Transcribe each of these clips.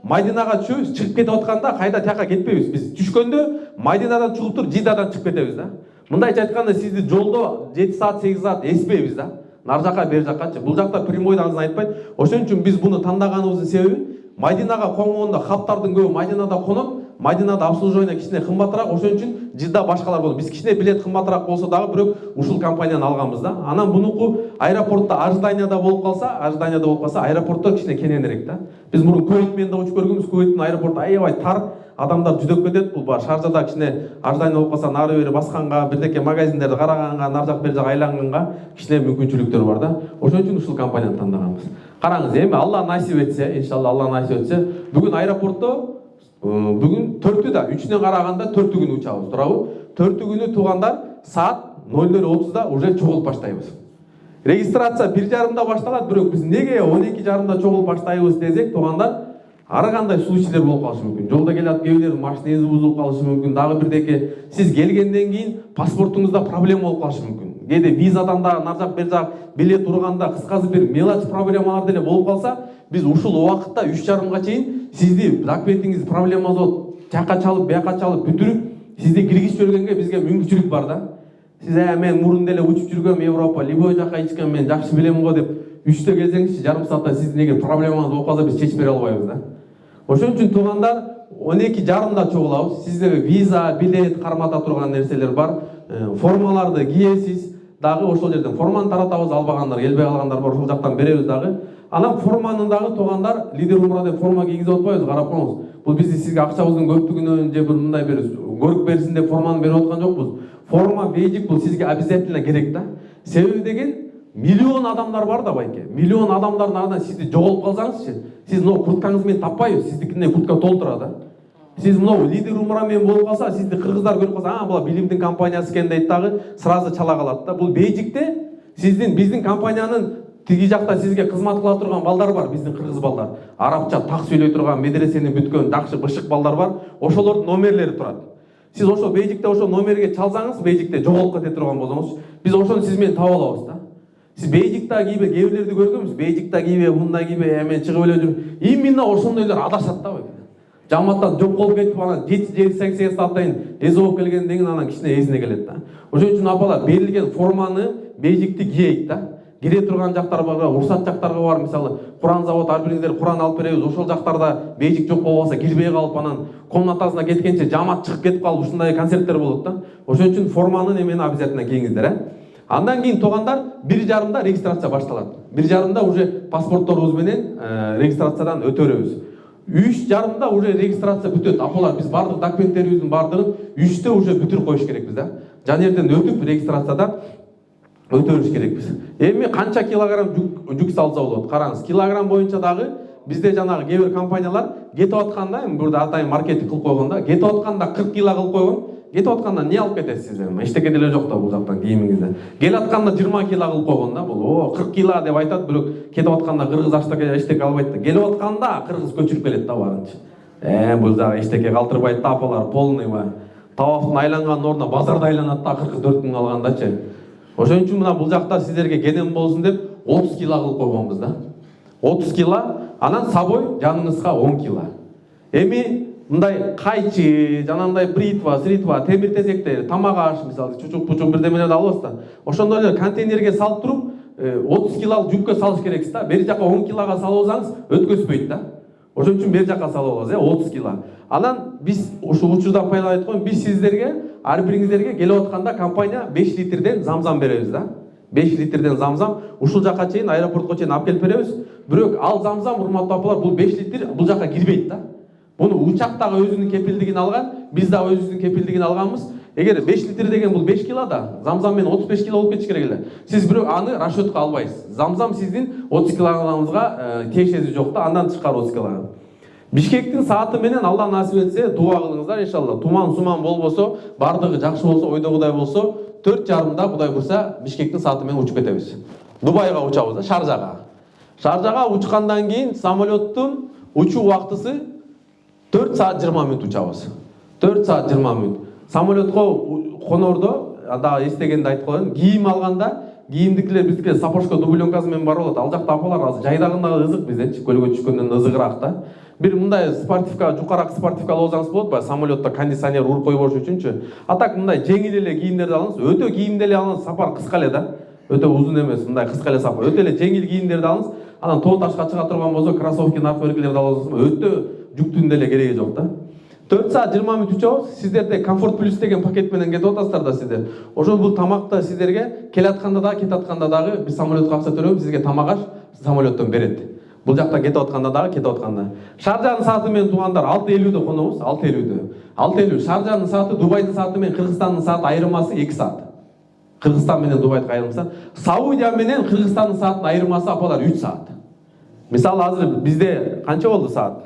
Мадинага чыгып кетип атканда кайда тияка кетпейбиз. Биз түшкөндө Мадинадан чыгып туруп Жидадан чыгып кетебиз да. Мындайча айтканда сизди жолдо 7 саат 8 саат эспейбиз да. Нар жака бер жаккачы. Бул жакта прямойду аңызын айтпайт. Ошон үчүн биз буну тандаганыбыздын себеби Мадинага конгондо хаптардын көбү Мадинада конот. Мадинада обслуживание кичине кымбатыраак, ошон үчүн Жидда башкалар болот. Биз кичине билет кымбатыраак болсо дагы бирок ушул компанияны алганбыз да. Анан бунуку аэропортто ожиданияда болуп калса, аэропорттор кичине кененирээк да. Биз мурун Кувейт менен да учуп көргөнбүз. Кувейттин аэропорту аябай тар, адамдар жүдөп кетет. Бул баа Шаржада кичине ожидание болуп калса, нары бери басканга, бирдеке магазиндерди караганга, нар жак бер жак айланганга кичине мүмкүнчүлүктөр бар да. Ошон үчүн ушул компанияны тандаганбыз. Караңыз, эми Алла насип этсе, иншалла Алла насип этсе, бүгүн аэропортто бүгүн 4-ü да 3-üne караганда 4-ü күнү учабыз, туурабы? 4-ü күнү туугандар саат 00:30да уже чогулуп баштайбыз. Регистрация 1:30да башталат, бирок биз неге 12:30да чогулуп баштайбыз десек, туугандар ар кандай случайлар болуп калышы мүмкүн. Жолдо келат кээбилердин машинеси бузулуп калышы мүмкүн, дагы бирдеке сиз келгенден кийин паспортуңузда проблема болуп калышы мүмкүн. Кээде визадан да нар жак бер жак билет урганда кыскасы бир мелочь проблемалар деле болуп калса, биз ушул убакытта 3:30га чейин сизди документиңиз проблемасы болуп, тияка чалып, бияка чалып бүтүрүп, сизди киргизип жибергенге бизге мүмкүнчүлүк бар да. Сиз мен мурун деле учуп жүргөм Европа, любой жака ичкен мен жакшы билем го деп 3-тө келсеңизчи, жарым саатта сиздин эгер проблемаңыз болуп калса биз чечип бере албайбыз да. Ошон үчүн туугандар 12:30да чогулабыз. Сиздерге виза, билет, кармата турган нерселер бар. Формаларды кийесиз. Дагы ошол жерден форманы таратабыз, албагандар, келбей калгандар бар, ошол жактан беребиз дагы. Анан форманын дагы туугандар лидер умра деп форма кийгизип атпайбыз, карап коңуз. Бул бизди сизге акчабыздын көптүгүнөн же бир мындай бир көрүп берсин деп форманы берип аткан жокпуз. Форма бейжик бул сизге обязательно керек да. Себеби деген миллион адамдар бар да байке. Миллион адамдардын арасынан сизди жоголуп калсаңызчы, сиз мына курткаңыз менен таппайбыз, сиздикине куртка толтура да. Сиз мына лидер умра менен болуп калса, сизди кыргыздар көрүп калса, була билимдин компаниясы экен дейт дагы, сразу чала калат да. Бул бейжикте биздин компаниянын тиги жакта сизге кызмат кыла турган балдар бар, биздин кыргыз балдар. Арабча так сүйлөй турган, медресени бүткөн, жакшы бышык балдар бар. Ошолордун номерлери турат. Сиз ошо бейжикте ошо номерге чалсаңыз, бейжикте жоголуп кете турган болсоңуз, биз ошону сиз менен таап алабыз да. Сиз бейжикте кийбе кээбилерди көргөнбүз, бейжикте кийбе, мында кийбе, мен чыгып эле жүрүм. Именно ошондойлор адашат да. Жамааттан жок болуп кетип, анан 7-8 сааттан эзе болуп келгенден кийин анан кичине эсине келет да. Ошон үчүн апалар берилген форманы бейжикти кийейт да. Кире турган жактар бар, уруксат жактарга бар, мисалы Куран завод, ар бириңиздер Куран алып беребиз. Ошол жактарда бейжик жок болбосо кирбей калып, анан комнатасына кеткенче жамаат чыгып кетип калып, ушундай концерттер болот да. Ошон үчүн форманы эмени обязательно кийиңиздер, Андан кийин туугандар 1:30да регистрация башталат. 1:30да уже паспортторубуз менен регистрациядан өтө беребиз. 3:30да уже регистрация бүтөт. Апалар биз бардык документтерибиздин бардыгын 3-тө уже бүтүрүп коюш керекпиз да. Жан жерден өтүп регистрациядан өтөрүш керекпиз. Эми канча килограмм жүк салса болот? Караңыз, килограмм боюнча дагы бизде жанагы кээ бир компаниялар кетип атканда, эми бурда атайын маркетинг кылып койгондо, кетип атканда 40 кг кылып койгон. Кетип атканда не алып кетесиздер? Эчтеке деле жок да бул жактан кийимиңизде. Келип атканда 20 кг кылып койгон да бул. 40 кг деп айтат, бирок кетип атканда кыргыз эчтеке албайт да. Келип атканда кыргыз көчүрүп келет да барынча. Бул жагы эчтеке калтырбайт да, апалар полный тавафтын айланган ордуна базарда айланат да 44 миң алгандачы. Ошон үчүн мына бул жакта сиздерге кенен болсун деп 30 кг кылып койгонбуз да. 30 кг, анан собой жаныңызга 10 кг. Эми мындай кайчы, жанагындай бритва, сритва, темир тезектер, тамак аш, мисалы чучук-пучук бирдемелерди алабыз да. Ошондой эле контейнерге салып туруп, 30 кг жүккө салыш керексиз да. Бери жака 10 кг салып алсаңыз өткөзбөйт да. Ошон үчүн бери жака салып алабыз, 30 кг. Анан биз ушул учурдан пайдаланып айткан, биз сиздерге, ар бириңиздерге келип атканда компания 5 литрден замзам беребиз да. 5 литрден замзам ушул жака чейин аэропортко чейин алып келип беребиз. Бирок ал замзам, урматтуу апалар, бул 5 литр бул жака кирбейт да. Буну учак дагы өзүнүн кепилдигин алган, биз дагы өзүбүздүн кепилдигин алганбыз. Эгер 5 литр деген бул 5 кг да, замзам менен 35 кг болуп кетиш керек эле. Сиз бирок аны расчетко албайсыз. Замзам сиздин 30 кгыңызга тиешеси жок да, андан тышкары 30 кг. Бишкектин сааты менен Алла насип этсе, дуа кылыңыздар иншалла. Туман-суман болбосо, бардыгы жакшы болсо, ойдогудай болсо, 4:30да Кудай бурса Бишкектин сааты менен учуп кетебиз. Дубайга учабыз да, Шаржага. Шаржага учкандан кийин самолеттун учуу убактысы 4 саат 20 мүнөт учабыз. 4 саат 20 мүнөт. Самолетко конордо, анда эстегенде айтып коеюн, кийим алганда, кийимдикилер биздикилер сапожка дубленкасы менен бар болот. Ал жакта апалар азыр жайдагындай ызык бизденчи, көлгө түшкөндөн ызыгыраак да. бир мындай спортивка, жукарак спортивка алып алсаңыз болот, баягы самолетто кондиционер уруп коюп алыш үчүнчү. А так мындай жеңил эле кийимдерди алыңыз. Өтө кийимди эле алыңыз, сапар кыска эле да. Өтө узун эмес, мындай кыска эле сапар. Өтө эле жеңил кийимдерди алыңыз. Анан тоо ташка чыга турган болсо, кроссовки, нарфелкилерди алып алсаңыз, өтө жүктүүнүн деле кереги жок да. 4 саат 20 мүнөт учабыз. Сиздерде Комфорт Плюс деген пакет менен кетип атасыздар да сиздер. Ошол бул тамакты сиздерге келатканда да, кетатканда дагы бир самолетко акча төлөп сизге тамак аш самолеттон берет. Бул жактан кетип атканда дагы, кетип атканда. Шаржанын сааты менен туугандар 6:50 конобуз, 6:50. 6:50. Шаржанын сааты, Дубайдын сааты менен Кыргызстандын сааты айырмасы 2 саат. Кыргызстан менен Дубайдын айырмасы. Саудия менен Кыргызстандын саатынын айырмасы апалар 3 саат. Мисалы азыр бизде канча болду саат?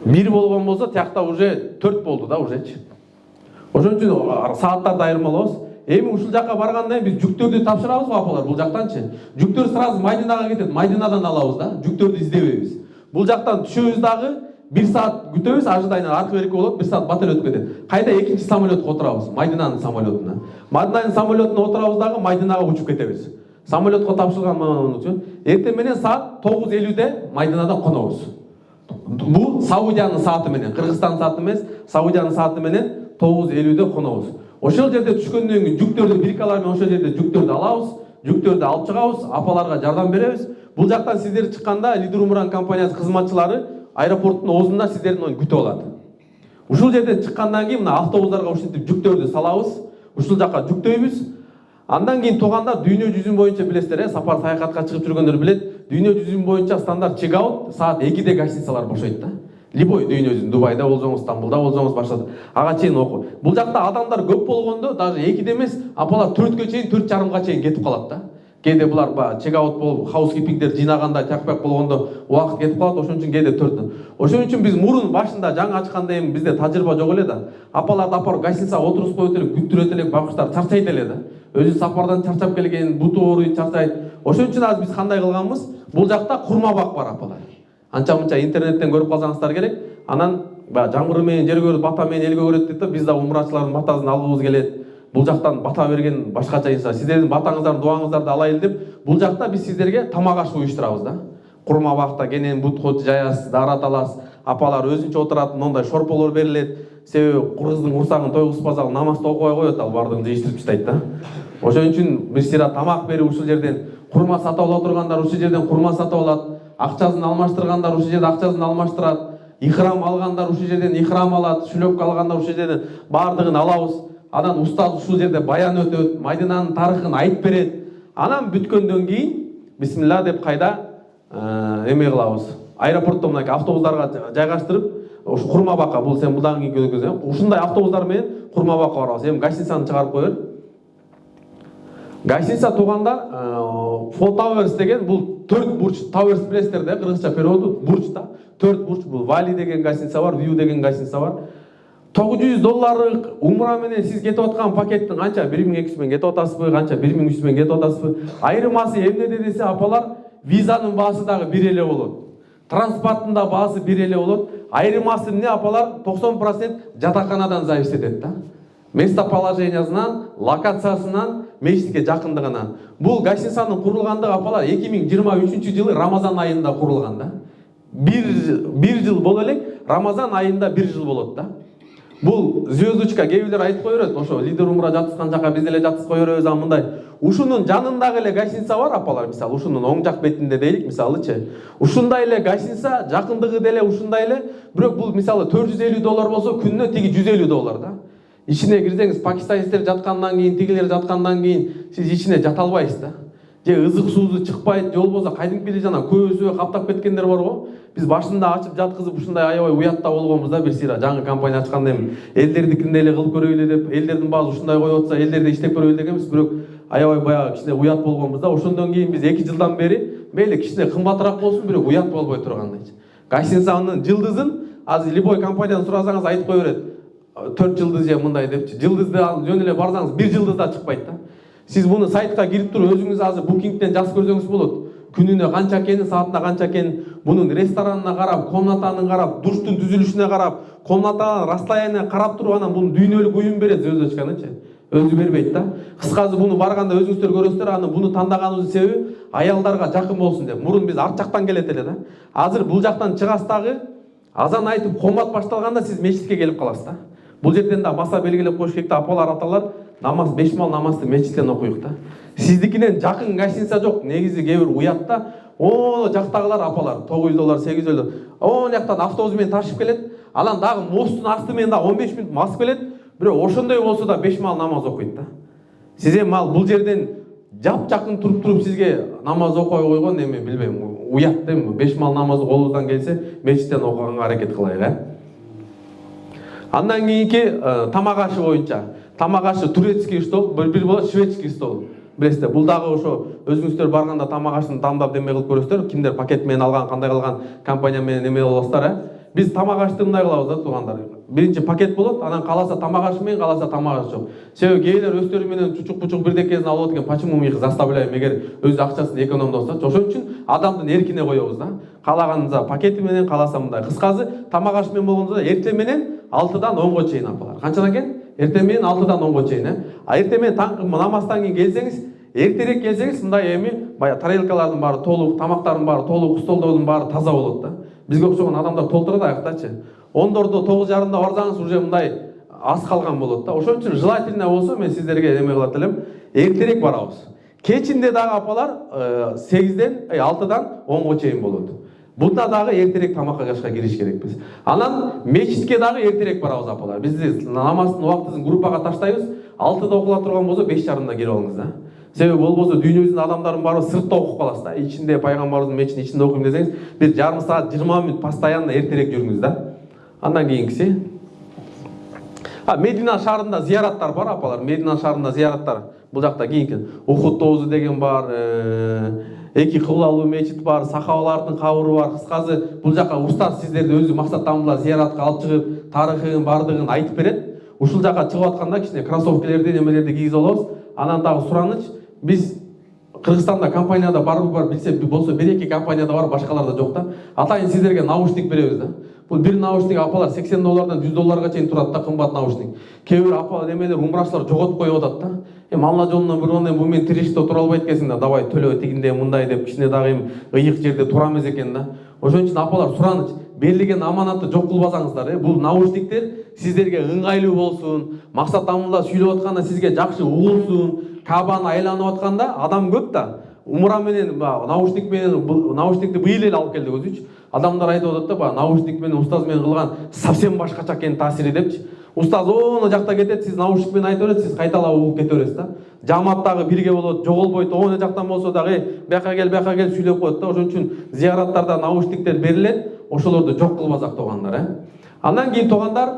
1 болгон болсо, тиякта уже 4 болду да ужечи. Ошон үчүн сааттарды айырмалабыз. Эми ушул жакка баргандан кийин биз жүктөрдү тапшырабыз го апалар бул жактанчы. Жүктөр сразу Майдинага кетет, Майдинадан алабыз да. Жүктөрдү издебейбиз. Бул жактан түшөбүз дагы 1 саат күтөбүз, ожидание аркы берки болот, 1 саат баталь өтүп кетет. Кайда экинчи самолетко отурабыз, Майдинанын самолетуна. Майдинанын самолетуна отурабыз дагы Майдинага учуп кетебиз. Самолетко тапшырган үчүн эртең менен саат 9:50 Майдинадан конобуз. Бул Саудиянын сааты менен, Кыргызстандын сааты эмес, Саудиянын сааты менен 9:50 конобуз. Ошол жерде түшкөндөн кийин жүктөрдү биркалар менен ошол жерде жүктөрдү алабыз, жүктөрдү алып чыгабыз, апаларга жардам беребиз. Бул жактан сиздер чыкканда Лидер Умран компаниясы кызматчылары аэропорттун оозунда сиздердин күтүп алат. Ушул жерден чыккандан кийин мына автобустарга ушинтип жүктөрдү салабыз, ушул жакка жүктөйбүз. Андан кийин туугандар дүйнө жүзүн боюнча билесиздер, сапар саякатка чыгып жүргөндөр билет, дүйнө жүзүн боюнча стандарт чек-аут саат 2-де гостиницалар бошойт да. Любой дүйнө жүзүн, Дубайда болсоңуз, Стамбулда болсоңуз, башка ага чейин окуу. Бул жакта адамдар көп болгондо даже 2-де эмес, апалар 4-кө чейин, 4:30га чейин кетип калат да. Кээде булар чек-аут болуп, хаускипингдер жыйнаганда, чакпак болгондо убакыт кетип калат, ошон үчүн кээде 4. Ошон үчүн биз мурун башында жаңы ачканда эми бизде тажрыйба жок эле да. Апаларды апарып гостиницага отургузуп коюп эле, күттүрөт эле, байкуштар чарчайт эле да. Өзү сапардан чарчап келген, буту ооруйт, чарчайт. Ошон үчүн азыр биз кандай кылганбыз? Бул жакта курма бак бар апалар. Анча-мынча интернеттен көрүп калсаңыздар керек. Анан жаңгыры менен жер көрөт, бата менен элге көрөт дейт да. Биз да умрачылардын батасын алгыбыз келет. Бул жактан бата берген башкача инсан. Сиздердин батаңыздарды, дуаңыздарды алайын деп, бул жакта биз сиздерге тамак аш уюштурабыз да. Курма бакта кенен бут жаясыз, дарат аласыз. Апалар өзүнчө отурат, мондай шорполор берилет. Себеби кыргыздын урсагын тойгузбасак намазды окубай коет, ал бардыгын жыйыштырып таштайт да. Ошон үчүн биз сира тамак берип ушул жерден курма сатып ала тургандар ушул жерден курма сатып алат. Акчасын алмаштыргандар ушул жерде акчасын алмаштырат. Ихрам алгандар ушул жерден ихрам алат. Шүлөк алгандар ушул жерден бардыгын алабыз. Анан устаз ушул жерде баян өтөт, Майдинанын тарыхын айтып берет. Анан бүткөндөн кийин бисмилла деп кайда эме кылабыз. Аэропорттон мынакей автобустарга жайгаштырып, ушу курма бакка, бул сен булдан кийин көргөзөм. Ушундай автобустар менен курма бакка барабыз. Эми гостиницаны чыгарып коёр. Гостиница туугандар Four Towers деген бул 4 бурч, Towers билесиздер да, кыргызча переводу бурч да. 4 бурч, бул Вали деген гостиница бар, View деген гостиница бар. $900 умра менен сиз кетип аткан пакеттин канча 1200 мен кетип атасызбы, канча 1300 мен кетип атасызбы? Айырмасы эмнеде десе апалар, визанын баасы дагы бир эле болот. Транспорттун да баасы бир эле болот. Айырмасы эмне апалар? 90% жатаканадан зависит этет да. Местоположениясынан, локациясынан, мечитке жакындыгынан. Бул гостиницанын курулгандыгы апалар 2023-жылы Рамазан айында курулган да. Бир жыл боло элек, Рамазан айында 1 жыл болот да. Бул звездочка кээ бирлер айтып кое берет, ошо Лидер Умра жаткан жака биз деле жаткызып кое беребиз, а мындай. Ушунун жанындагы эле гостиница бар апалар, мисалы ушунун оң жак бетинде дейлик, мисалычы. Ушундай эле гостиница, жакындыгы деле ушундай эле, бирок бул мисалы $450 болсо, күнүнө тиги $150 да. Ичине кирсеңиз, пакистанецтер жаткандан кийин, тигилер жаткандан кийин сиз ичине жата албайсыз да. Же ызык суусу чыкпайт, же болбосо кайдыңки жана көбүсү каптап кеткендер бар го. Биз башында ачып жаткызып ушундай аябай уятта болгонбуз да, бир сыйра жаңы компания ачканда эми элдердикинде эле кылып көрөйлү деп, элдердин баасы ушундай коюп атса, элдерде иштеп көрөйлү дегенбиз, бирок аябай баягы кичине уят болгонбуз да. Ошондон кийин биз 2 жылдан бери мейли кичине кымбатыраак болсун, бирок уят болбой тургандайчы. Гостиницанын жылдызын азыр любой компаниядан сурасаңыз айтып кое берет. 4 жылдыз же мындай депчи. Жылдызды жөн эле барсаңыз 1 жылдыз да чыкпайт да. Сиз буну сайтка кирип туруп өзүңүз азыр букингден жазып көрсөңүз болот. Күнүнө канча экенин, саатына канча экенин, мунун ресторанына карап, комнатанын карап, душтун түзүлүшүнө карап, комнатанын расстоянияны карап туруп анан бул дүйнөлүк уюм берет звездочканычы. өзү бербейт да. Кыскасы буну барганда өзүңүздөр көрөсүздөр, аны буну тандаганыбыздын себеби аялдарга жакын болсун деп. Мурун биз арт жактан келет эле да. Азыр бул жактан чыгасыз дагы, азан айтып комат башталганда сиз мечитке келип каласыз да. Бул жерден да маса белгилеп коюш керек да, апалар, аталар, намаз 5 мал намазды мечиттен окуйук да. Сиздикинен жакын гостиница жок. Негизи кээ бир уят да. О, жактагылар апалар, 900 $, 800 $. О, жактан автобус менен ташып келет. Анан дагы мосттун асты менен да 15 мүнөт басып келет. Бирок ошондой болсо да 5 мал намаз окуйт да. Сиз эми ал бул жерден жакын туруп сизге намаз окуй койгон эми билбейм, уят да эми. 5 мал намазды колубуздан келсе мечиттен окуганга аракет кылайык. Андан кийинки тамак ашы боюнча. Тамак ашы турецкий стол, бир болот шведский стол. Билесиздер, бул дагы ошо өзүңүздөр барганда тамак ашын тандап деме кылып көрөсүздөр. Кимдер пакет менен алган, кандай кылган компания менен эме болосуздар, Биз тамак ашты мындай кылабыз да туугандар. Биринчи пакет болот, анан каласа тамак ашы менен, каласа тамак ашы жок. Себеби кээдер өздөрү менен чучук бирдекесин алып экен, почему мы их заставляем, эгер өз акчасын экономдосо, ошон үчүн адамдын эркине коебуз да. Калаганыңызда пакети менен, каласа мындай. Кыскасы тамак ашы менен болгондо эртең менен 6-дан 10го чейин апалар. Канчадан экен? Эртең менен 6-дан 10го чейин, А эртең менен таңкы намаздан кийин келсеңиз, эртерээк келсеңиз, мындай эми бая тарелкалардын баары толук, тамактардын баары толук, столдордун баары таза болот да. Бизге окшогон адамдар толтурат аяктачы. 10дордо 9:30-да барсаңыз уже мындай аз калган болот да. Ошон үчүн желательно болсо мен сиздерге эме кылат элем, эртерээк барабыз. Кечинде дагы апалар 6-дан 10го чейин болот. Бунда дагы эртерээк тамакка ашка кириш керекпиз. Анан мечитке дагы эртерээк барабыз апалар. Биз намаздын убактысын группага таштайбыз. 6-да окула турган болсо 5:30-да кирип алыңыз да. Себеби болбосо дүйнөбүздүн адамдардын баары сыртта окуп каласыз да. Ичинде пайгамбарыбыздын мечитинин ичинде окуйм десеңиз, бир жарым саат 20 мүнөт постоянно эртерээк жүрүңүз да. Андан кийинкиси. Медина шаарында зыяраттар бар апалар. Медина шаарында зыяраттар. Бул жакта кийинки Ухуд тоозу деген бар, эки кыблалуу мечит бар, сахабалардын кабыры бар. Кыскасы бул жака устаз сиздерди өзү максаттанып зыяратка алып чыгып, тарыхын бардыгын айтып берет. Ушул жака чыгып атканда кичине кроссовкалерди, немелерди кийип алабыз. Анан дагы сураныч, биз Кыргызстанда компанияда бар билсе болсо 1-2 компанияда бар, башкаларда жок да. Атайын сиздерге наушник беребиз да. Бул бир наушник апалар $80-дан $100 чейин турат да, кымбат наушник. Кээ бир апа немелер умрачылар жоготуп коюп атат да. Эми Алла жолунан биргондон бу мен тиреште тура албайт экенсиң да, давай төлө тигинде мындай деп кичине дагы эми ыйык жерде тура эмес экен да. Ошон үчүн апалар сураныч, берилген аманатты жок кылбасаңыздар, бул наушниктер сиздерге ыңгайлуу болсун, максаттануулар сүйлөп атканда сизге жакшы угулсун, Кабаны айланып атканда адам көп да. Умра менен наушник менен наушникти быйыл эле алып келдик өзүчү. Адамдар айтып атат да, наушник менен устаз менен кылган совсем башкача экен таасири депчи. Устаз оно жакта кетет, сиз наушник менен айтып берет, сиз кайталап угуп кете бересиз да. Жамаат дагы бирге болот, жоголбойт. Оно жактан болсо дагы бияка кел сүйлөп коет да. Ошон үчүн зыяраттарда наушниктер берилет, ошолорду жок кылбасак туугандар, Андан кийин туугандар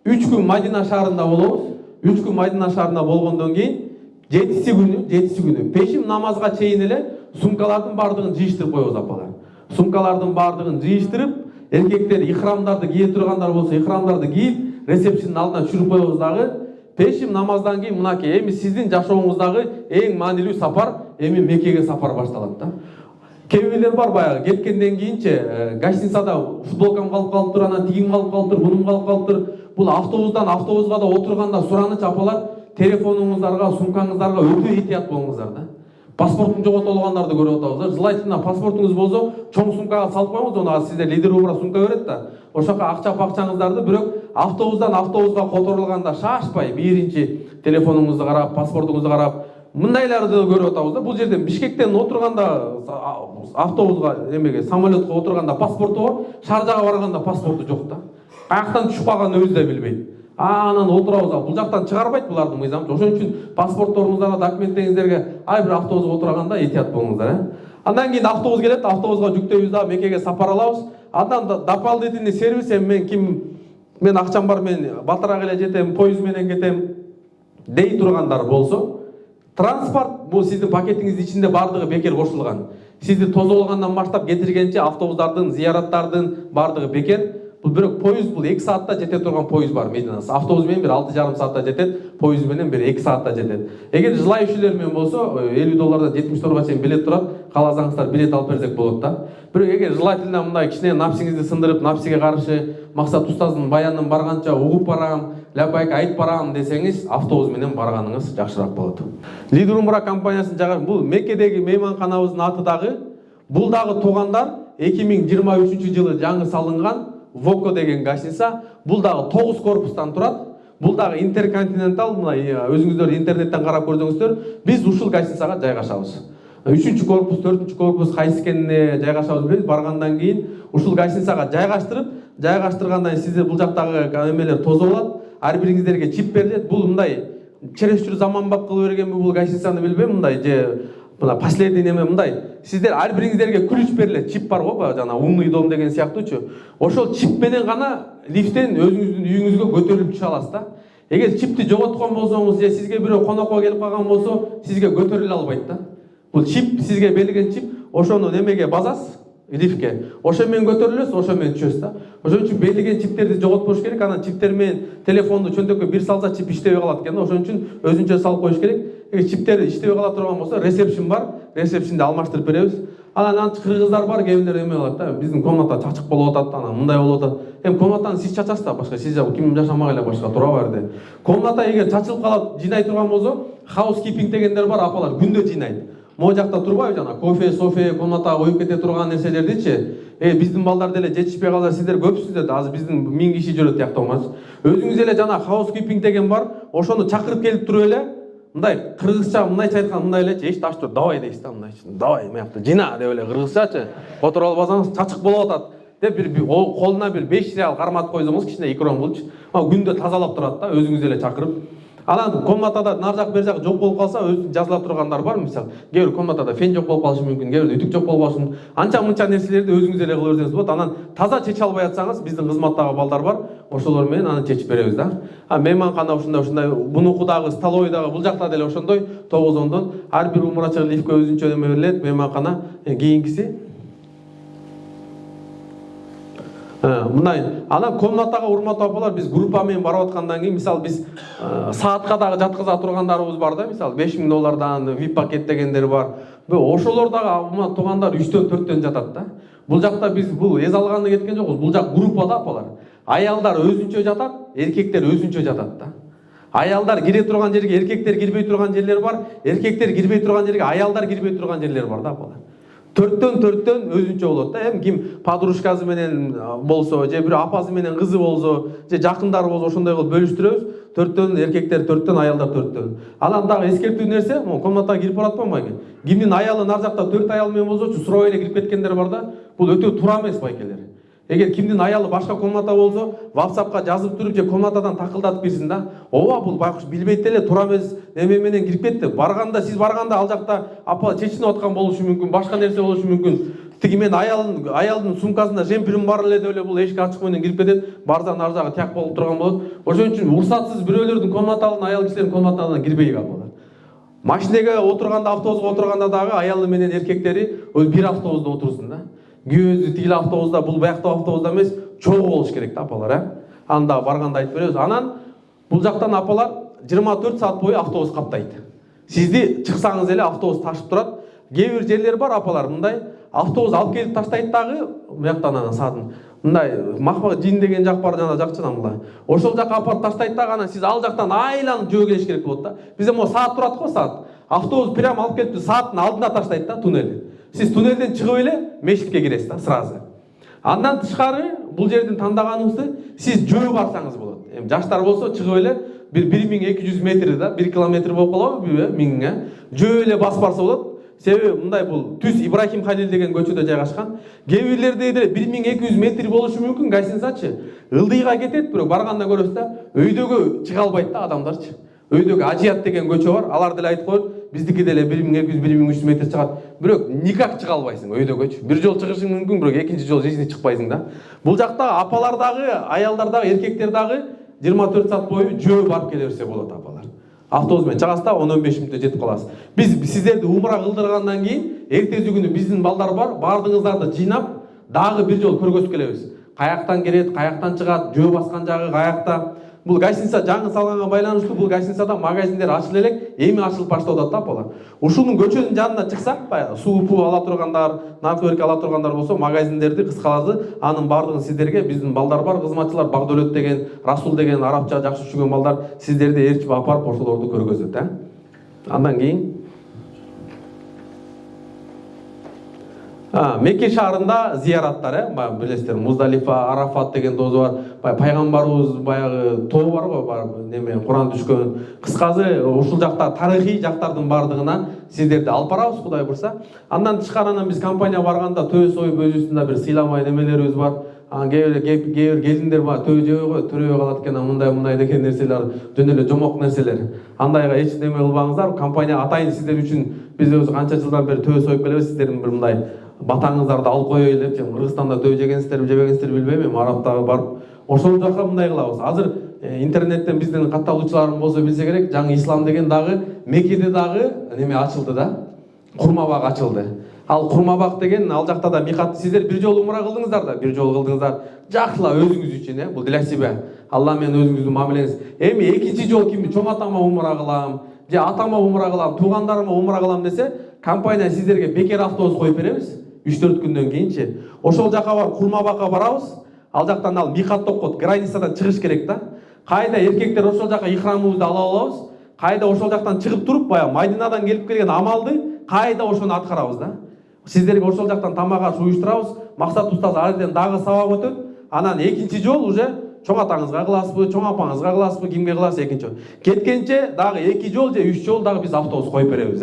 3 күн Мадина шаарында болобуз. 3 күн Мадина шаарында болгондон кийин 7 күнү пешим намазга чейин эле сумкалардын бардыгын жыйыштырып коебуз апалар. Сумкалардын бардыгын жыйыштырып, эркектер ихрамдарды кие тургандар болсо ихрамдарды кийип, ресепшндин алдына түшүрүп коебуз дагы. Пешим намаздан кийин мынакей эми сиздин жашооңуздагы эң маанилүү сапар эми Меккеге сапар башталат да. Кээ бирлер бар баягы кеткенден кийинче гостиницада футболкам калып калыптыр, анан тигим калып калыптыр, бунум калып калыптыр. Бул автобуска да отурганда сураныч апалар, телефонуңуздарга, сумкаңыздарга өтө этият болуңуздар да. Паспортун жоготуп алгандарды көрүп атабыз. Желательно паспортуңуз болсо чоң сумкага салып коюңуз, аны сизде лидер убра сумка берет да. Ошока акча-пакчаңыздарды бирок автобустан автобуска которулганда шашпай, биринчи телефонуңузду карап, паспортуңузду карап, мындайларды көрүп атабыз да. Бул жерден Бишкектен отурганда автобуска, эмеге, самолетко отурганда паспорту бар, Шаржага барганда паспорту жок да. Каяктан түшүп калганын өзү да билбейт. Анан отурабыз, бул жактан чыгарбайт булардын мыйзамчы. Ошон үчүн паспортторуңуздарга, документтериңиздерге ай бир автобуска отурганда этият болуңуздар, Андан кийин автобус келет, автобуска жүктөйбүз да, Меккеге сапар алабыз. Андан дополнительный сервис, мен акчам бар, мен батыраак эле жетем, поезд менен кетем дей тургандар болсо, транспорт бул сиздин пакетиңиздин ичинде бардыгы бекер кошулган. Сизди тозо алгандан баштап кетиргенче автобустардын, зыяраттардын бардыгы бекер. Бул бирок поезд бул 2 саатта жете турган поезд бар Мединасы. Автобус менен бир 6,5 саатта жетет, поезд менен бир 2 саатта жетет. Эгер желающийлер менен болсо $50-дан $70 чейин билет турат. кааласаңыздар билет алып берсек болот да. Бирок эгер желательно мындай кичине напсиңизди сындырып, напсиге каршы Максат устаздын баянын барганча угуп барам, лапайка айтып барам десеңиз, автобус менен барганыңыз жакшыраак болот. Лидер Умра компаниясынын жагы бул Меккедеги мейманканабыздын аты дагы, бул дагы туугандар 2023-жылы жаңы салынган Вокко деген гостиница. Бул дагы 9 корпустан турат. Бул дагы интерконтинентал, мына өзүңүздөр интернеттен карап көрсөңүздөр, биз ушул гостиницага жайгашабыз. 3-корпус, 4-корпус кайсы экенине жайгашабыз билебиз. Баргандан кийин ушул гостиницага жайгаштыргандан кийин сиздер бул жактагы эмелер тозуп алат. Ар бириңиздерге чип берилет. Бул мындай чересчур заманбап кылып бергенби бул гостиницаны билбейм, мындай же мына последний неме мындай. Сиздер ар бириңиздерге ключ берилет. Чип бар го, жана умный дом деген сыяктуучу. Ошол чип менен гана лифттен өзүңүздүн үйүңүзгө көтөрүлүп чыга аласыз да. Эгер чипти жоготкон болсоңуз же сизге бирөө конокко келип калган болсо, сизге көтөрүлө албайт да. Бул чип сизге берилген чип, ошону немеге базасыз, лифтке. Ошо менен көтөрүлөсүз, ошо менен түшөсүз да. Ошон үчүн берилген чиптерди жоготпош керек. Анан чиптер менен телефонду чөнтөккө бир салса чип иштебей калат экен да. Ошон үчүн өзүнчө салып коюш керек. Эгер чиптер иштебей кала турган болсо, ресепшн бар, ресепшнде алмаштырып беребиз. Анан кыргыздар бар, кээ бирлер эме кылат да. Биздин комната чачык болуп атат, анан мындай болуп атат. Эми комнатаны сиз чачасыз да, башка сиз ким жашамак эле башка тура берди. Комната эгер чачылып калып, жыйнай турган болсо, хаускипинг дегендер бар, апалар күндө жыйнайт. Могу жакта турбайбы жана кофе, софе, комнатага коюп кете турган нерселердичи. Биздин балдар деле жетишпей калса сиздер көпсүздөр да, азыр биздин 1000 киши жүрөт тиякта болмачы. Өзүңүз эле жана хаускипинг деген бар, ошону чакырып келип туруп эле мындай кыргызча мындайча айткан мындай элечи, эч таштыр, давай дейсиз да, мындайчы. Давай, мыякта жина деп эле кыргызчачы. Отуруп албасаңыз чачык болуп атат деп бир колуна бир 5 реал карматып койсоңуз кичине икром булчу. Күндө тазалап турат да, өзүңүз эле чакырып. Анан комнатада нар жак бер жак жок болуп калса, өзү жазыла тургандар бар, мисалы. Кээ бир комнатада фен жок болуп калышы мүмкүн, кээ бир үтүк жок болуп калышы мүмкүн. Анча-мынча нерселерди өзүңүз эле кылып берсеңиз болот. Анан таза чече албай атсаңыз, биздин кызматтагы балдар бар, ошолор менен аны чечип беребиз да. Мейманкана ушундай, бунуку дагы, столовый дагы бул жакта деле ошондой 9-10дон ар бир умрачы лифтке өзүнчө неме берилет, мейманкана. Кийинкиси мындай. Анан комнатага урматтуу апалар, биз группа менен барып аткандан кийин, мисалы биз саатка дагы жаткыза тургандарыбыз бар да, мисалы $5000 VIP пакет дегендер бар. Ошолор дагы туугандар 3-төн 4төн жатат да. Бул жакта биз бул эз алганды кеткен жокпуз. Бул жак группа да апалар. Аялдар өзүнчө жатат, эркектер өзүнчө жатат да. Аялдар кире турган жерге эркектер кирбей турган жерлер бар, эркектер кирбей турган жерге аялдар кирбей турган жерлер бар да апалар. 4төн өзүнчө болот да. Эми ким подружкасы менен болсо, же бир апасы менен кызы болсо, же жакындары болсо ошондой кылып бөлүштүрөбүз. 4төн эркектер 4төн, аялдар 4төн. Анан дагы эскертүү нерсе, комнатага кирип баратпам байке. Кимдин аялы нар жакта 4 аял менен болсочу суроо эле кирип кеткендер бар да. Бул өтө туура эмес байкелер. Эгер кимдин аялы башка комната болсо, WhatsAppка жазып туруп же комнатадан такылдатып кирсин да. Ооба бул байкуш билбейт эле, туура эмес неме менен кирип кетти. Барганда сиз барганда ал жакта апа чечинип аткан болушу мүмкүн, башка нерсе болушу мүмкүн. Тиги мен аялдын сумкасында жемпирим бар эле деп эле бул эшик ачык менен кирип кетет. Барса нар жагы тияк болуп турган болот. Ошон үчүн уруксатсыз бирөөлөрдүн комнаталарына, аял кишилердин комнаталарына кирбейик апалар. Машинеге отурганда, автобуска отурганда дагы аялы менен эркектери бир автобузда отурсун да. Күйөөзү тигил автобузда, бул бияктагы автобузда эмес, чогуу болуш керек да апалар, Аны да барганда айтып беребиз. Анан бул жактан апалар 24 саат бою автобус каптайт. Сизди чыксаңыз эле автобус ташып турат. Кээ бир жерлер бар апалар, мындай автобус алып келип таштайт дагы, буяктан анан саатын. Мындай Махмак жин деген жак бар жана жакчынан мындай. Ошол жакка апарып таштайт дагы, анан сиз ал жактан айланып жөө келиш керек болот да. Бизде могу саат турат го, саат. Автобус прямо алып келип сааттын алдына таштайт да, туннелди. Сиз туннелден чыгып эле мешитке киресиз да, сразу. Андан тышкары бул жердин тандаганыбызды сиз жөө барсаңыз болот. Эми жаштар болсо чыгып эле бир 1200 метр да, 1 километр болуп калабы, 1000 жөө эле басып барса болот. Себеби мындай бул Түз Ибрахим Халил деген көчөдө жайгашкан. Кээ бирлерде деле 1200 метр болушу мүмкүн гостиницачы. Ылдыйга кетет, бирок барганда көрөсүз да, өйдөгө чыга албайт да адамдарчы. Өйдөгө Ажият деген көчө бар, алар деле айтып коет, биздики деле 1200-1300 метр чыгат. Бирок никак чыга албайсың өйдөгөчү. Бир жол чыгышың мүмкүн, бирок экинчи жол жизни чыкпайсың да. Бул жакта апалар дагы, аялдар дагы, эркектер дагы 24 саат бою жөө барып келе берсе болот апалар. Автобус менен чыгасыз да 10-15 мүнөттө жетип каласыз. Биз сиздерди умра кылдыргандан кийин эртеси күнү биздин балдар бар, бардыгыңыздарды жыйнап дагы бир жол көргөзүп келебиз. Каяктан келет, каяктан чыгат, жөө баскан жагы каякта. Бул гостиница жаңы салганга байланыштуу бул гостиницада магазиндер ачыла элек, эми ачылып баштап атат да пола. Ушунун көчөнүн жанына чыксак, баягы суу пуу ала тургандар, наркотик ала тургандар болсо, магазиндерди кыскалады, анын баардыгын сиздерге биздин балдар бар, кызматчылар Багдөлөт деген, Расул деген арабча жакшы түшүнгөн балдар сиздерди ээрчип апарып ошолорду көргөзөт, Андан кийин Мекке шаарында зияраттар, билесиздер, Муздалифа, Арафат деген дозу бар. Пайгамбарыбыз баягы тоо бар го, неме Куран түшкөн. Кыскасы, ушул жакта тарыхый жактардын бардыгына сиздерди алып барабыз, Кудай бурса. Андан тышкарынан биз компания барганда төбө союп өзүбүздүн бир сыйламай немелерибиз бар. Кээ бир келиндер бар, төбө жебой төрөбөй калат экен, мындай деген нерселер, жөн эле жомок нерселер. Андайга эч неме кылбаңыздар. Компания атайын сиздер үчүн биз өзү канча жылдан бери төбө союп келебиз, сиздердин бир мындай батаңыздарды алып коёюн деп, Кыргызстанда төбө жегенсиздерби, жебегенсиздерби билбейм, эми Арабтагы барып ошол жака мындай кылабыз. Азыр интернеттен биздин катталуучуларым болсо билсе керек, жаңы ислам деген дагы Меккеде дагы неме ачылды да. Курмабак ачылды. Ал Курмабак деген ал жакта да микат, сиздер бир жолу умра кылдыңыздар да, бир жолу кылдыңыздар. Жакшыла өзүңүз үчүн, бул для себя. Алла менен өзүңүздүн мамилеңиз. Эми экинчи жол ким, чоң атама умра кылам, же атама умра кылам, туугандарыма умра кылам десе, компания сиздерге бекер автобус коюп беребиз. 3-4 күндөн кийинчи. Ошол жака барып Курмабакка барабыз. Ал жактан ал микат деп коет, границадан чыгыш керек да. Кайда эркектер ошол жака ихрамыбызды ала алабыз. Кайда ошол жактан чыгып туруп, баягы Мадинадан келип келген амалды кайда ошону аткарабыз да. Сиздерге ошол жактан тамак аш уюштурабыз. Максат устаз ал жерден дагы сабак өтөт. Анан экинчи жол уже чоң атаңызга кыласызбы, чоң апаңызга кыласызбы, кимге кыласыз экинчи жол. Кеткенче дагы 2 жол же 3 жол дагы биз автобус коюп беребиз,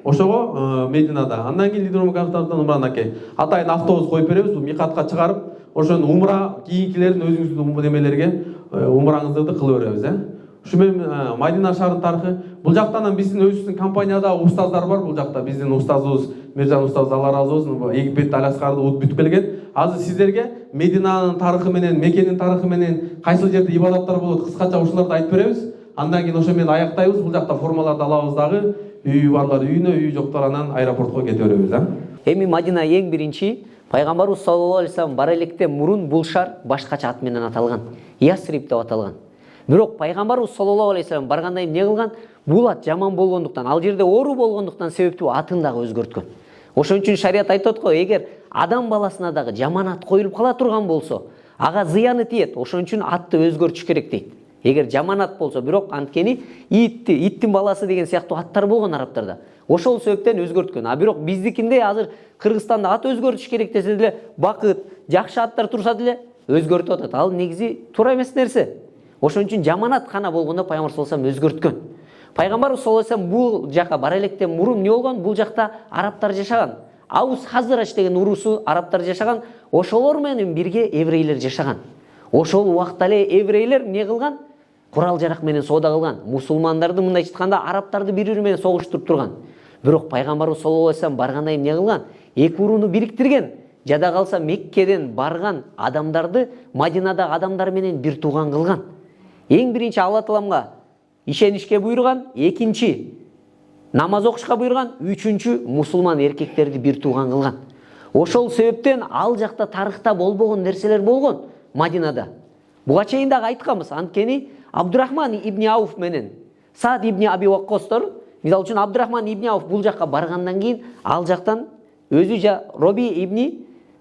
Ошого Мединада. Андан кийин Лидером Константин умранаке. Атайын автобус коюп беребиз, микатка чыгарып, ошону умра кийинкилерин өзүңүздүн немелерге умраңызды кылып беребиз, Ушу менен Мадина шаарынын тарыхы. Бул жактан биздин өзүбүздүн компанияда устаздар бар, бул жакта биздин устазыбыз Миржан устаз Алла разы болсун, Египет Аляскарды бүтүп келген. Азыр сиздерге Мединанын тарыхы менен, Меккенин тарыхы менен кайсыл жерде ибадаттар болот, кыскача ушуларды айтып беребиз. Андан кийин ошо менен аяктайбыз. Бул жакта формаларды алабыз дагы. Үйү барлар үйүнө, үйү жоктор анан аэропортко кете беребиз, Эми Мадина эң биринчи пайгамбарыбыз саллаллаху алейхи вассалам бара электен мурун бул шаар башкача ат менен аталган. Ясрип деп аталган. Бирок пайгамбарыбыз саллаллаху алейхи вассалам баргандан кийин эмне кылган? Бул ат жаман болгондуктан, ал жерде оору болгондуктан себептүү атын дагы өзгөрткөн. Ошон үчүн шарият айтат го, эгер адам баласына дагы жаман ат коюлуп кала турган болсо, ага зыяны тиет. Ошон үчүн атты өзгөртүш керек дейт. Эгер жаман ат болсо, бирок анткени иттин баласы деген сыяктуу аттар болгон арабтарда. Ошол себептен өзгөрткөн. А бирок биздикинде азыр Кыргызстанда ат өзгөртүш керек десе деле, бакыт, жакшы аттар турса деле өзгөртүп атат. Ал негизи туура эмес нерсе. Ошон үчүн жаман ат гана болгондо пайгамбар саллаллаху алейхи вассалам өзгөрткөн. Пайгамбар саллаллаху алейхи вассалам бул жака бара электен мурун эмне болгон? Бул жакта арабтар жашаган. Аус Хазрач деген урусу арабтар жашаган. Ошолор менен бирге еврейлер жашаган. Ошол убакта эле еврейлер эмне кылган? Курал жарак менен соода кылган. Мусулмандарды мындай айтканда арабтарды бири-бири менен согуштуруп турган. Бирок пайгамбарыбыз саллаллаху алейхи вассалам баргандан кийин эмне кылган? Эки урууну бириктирген. Жада калса Меккеден барган адамдарды Мадинадагы адамдар менен бир тууган кылган. Эң биринчи Алла Тааламга ишенишке буйруган, экинчи намаз окушка буйруган, үчүнчү мусулман эркектерди бир тууган кылган. Ошол себептен ал жакта тарыхта болбогон нерселер болгон Мадинада. Буга чейин дагы айтканбыз, анткени Абдурахман ибн Ауф менен Саад ибн Аби Ваккостор, мисалы үчүн Абдурахман ибн Ауф бул жакка баргандан кийин ал жактан өзү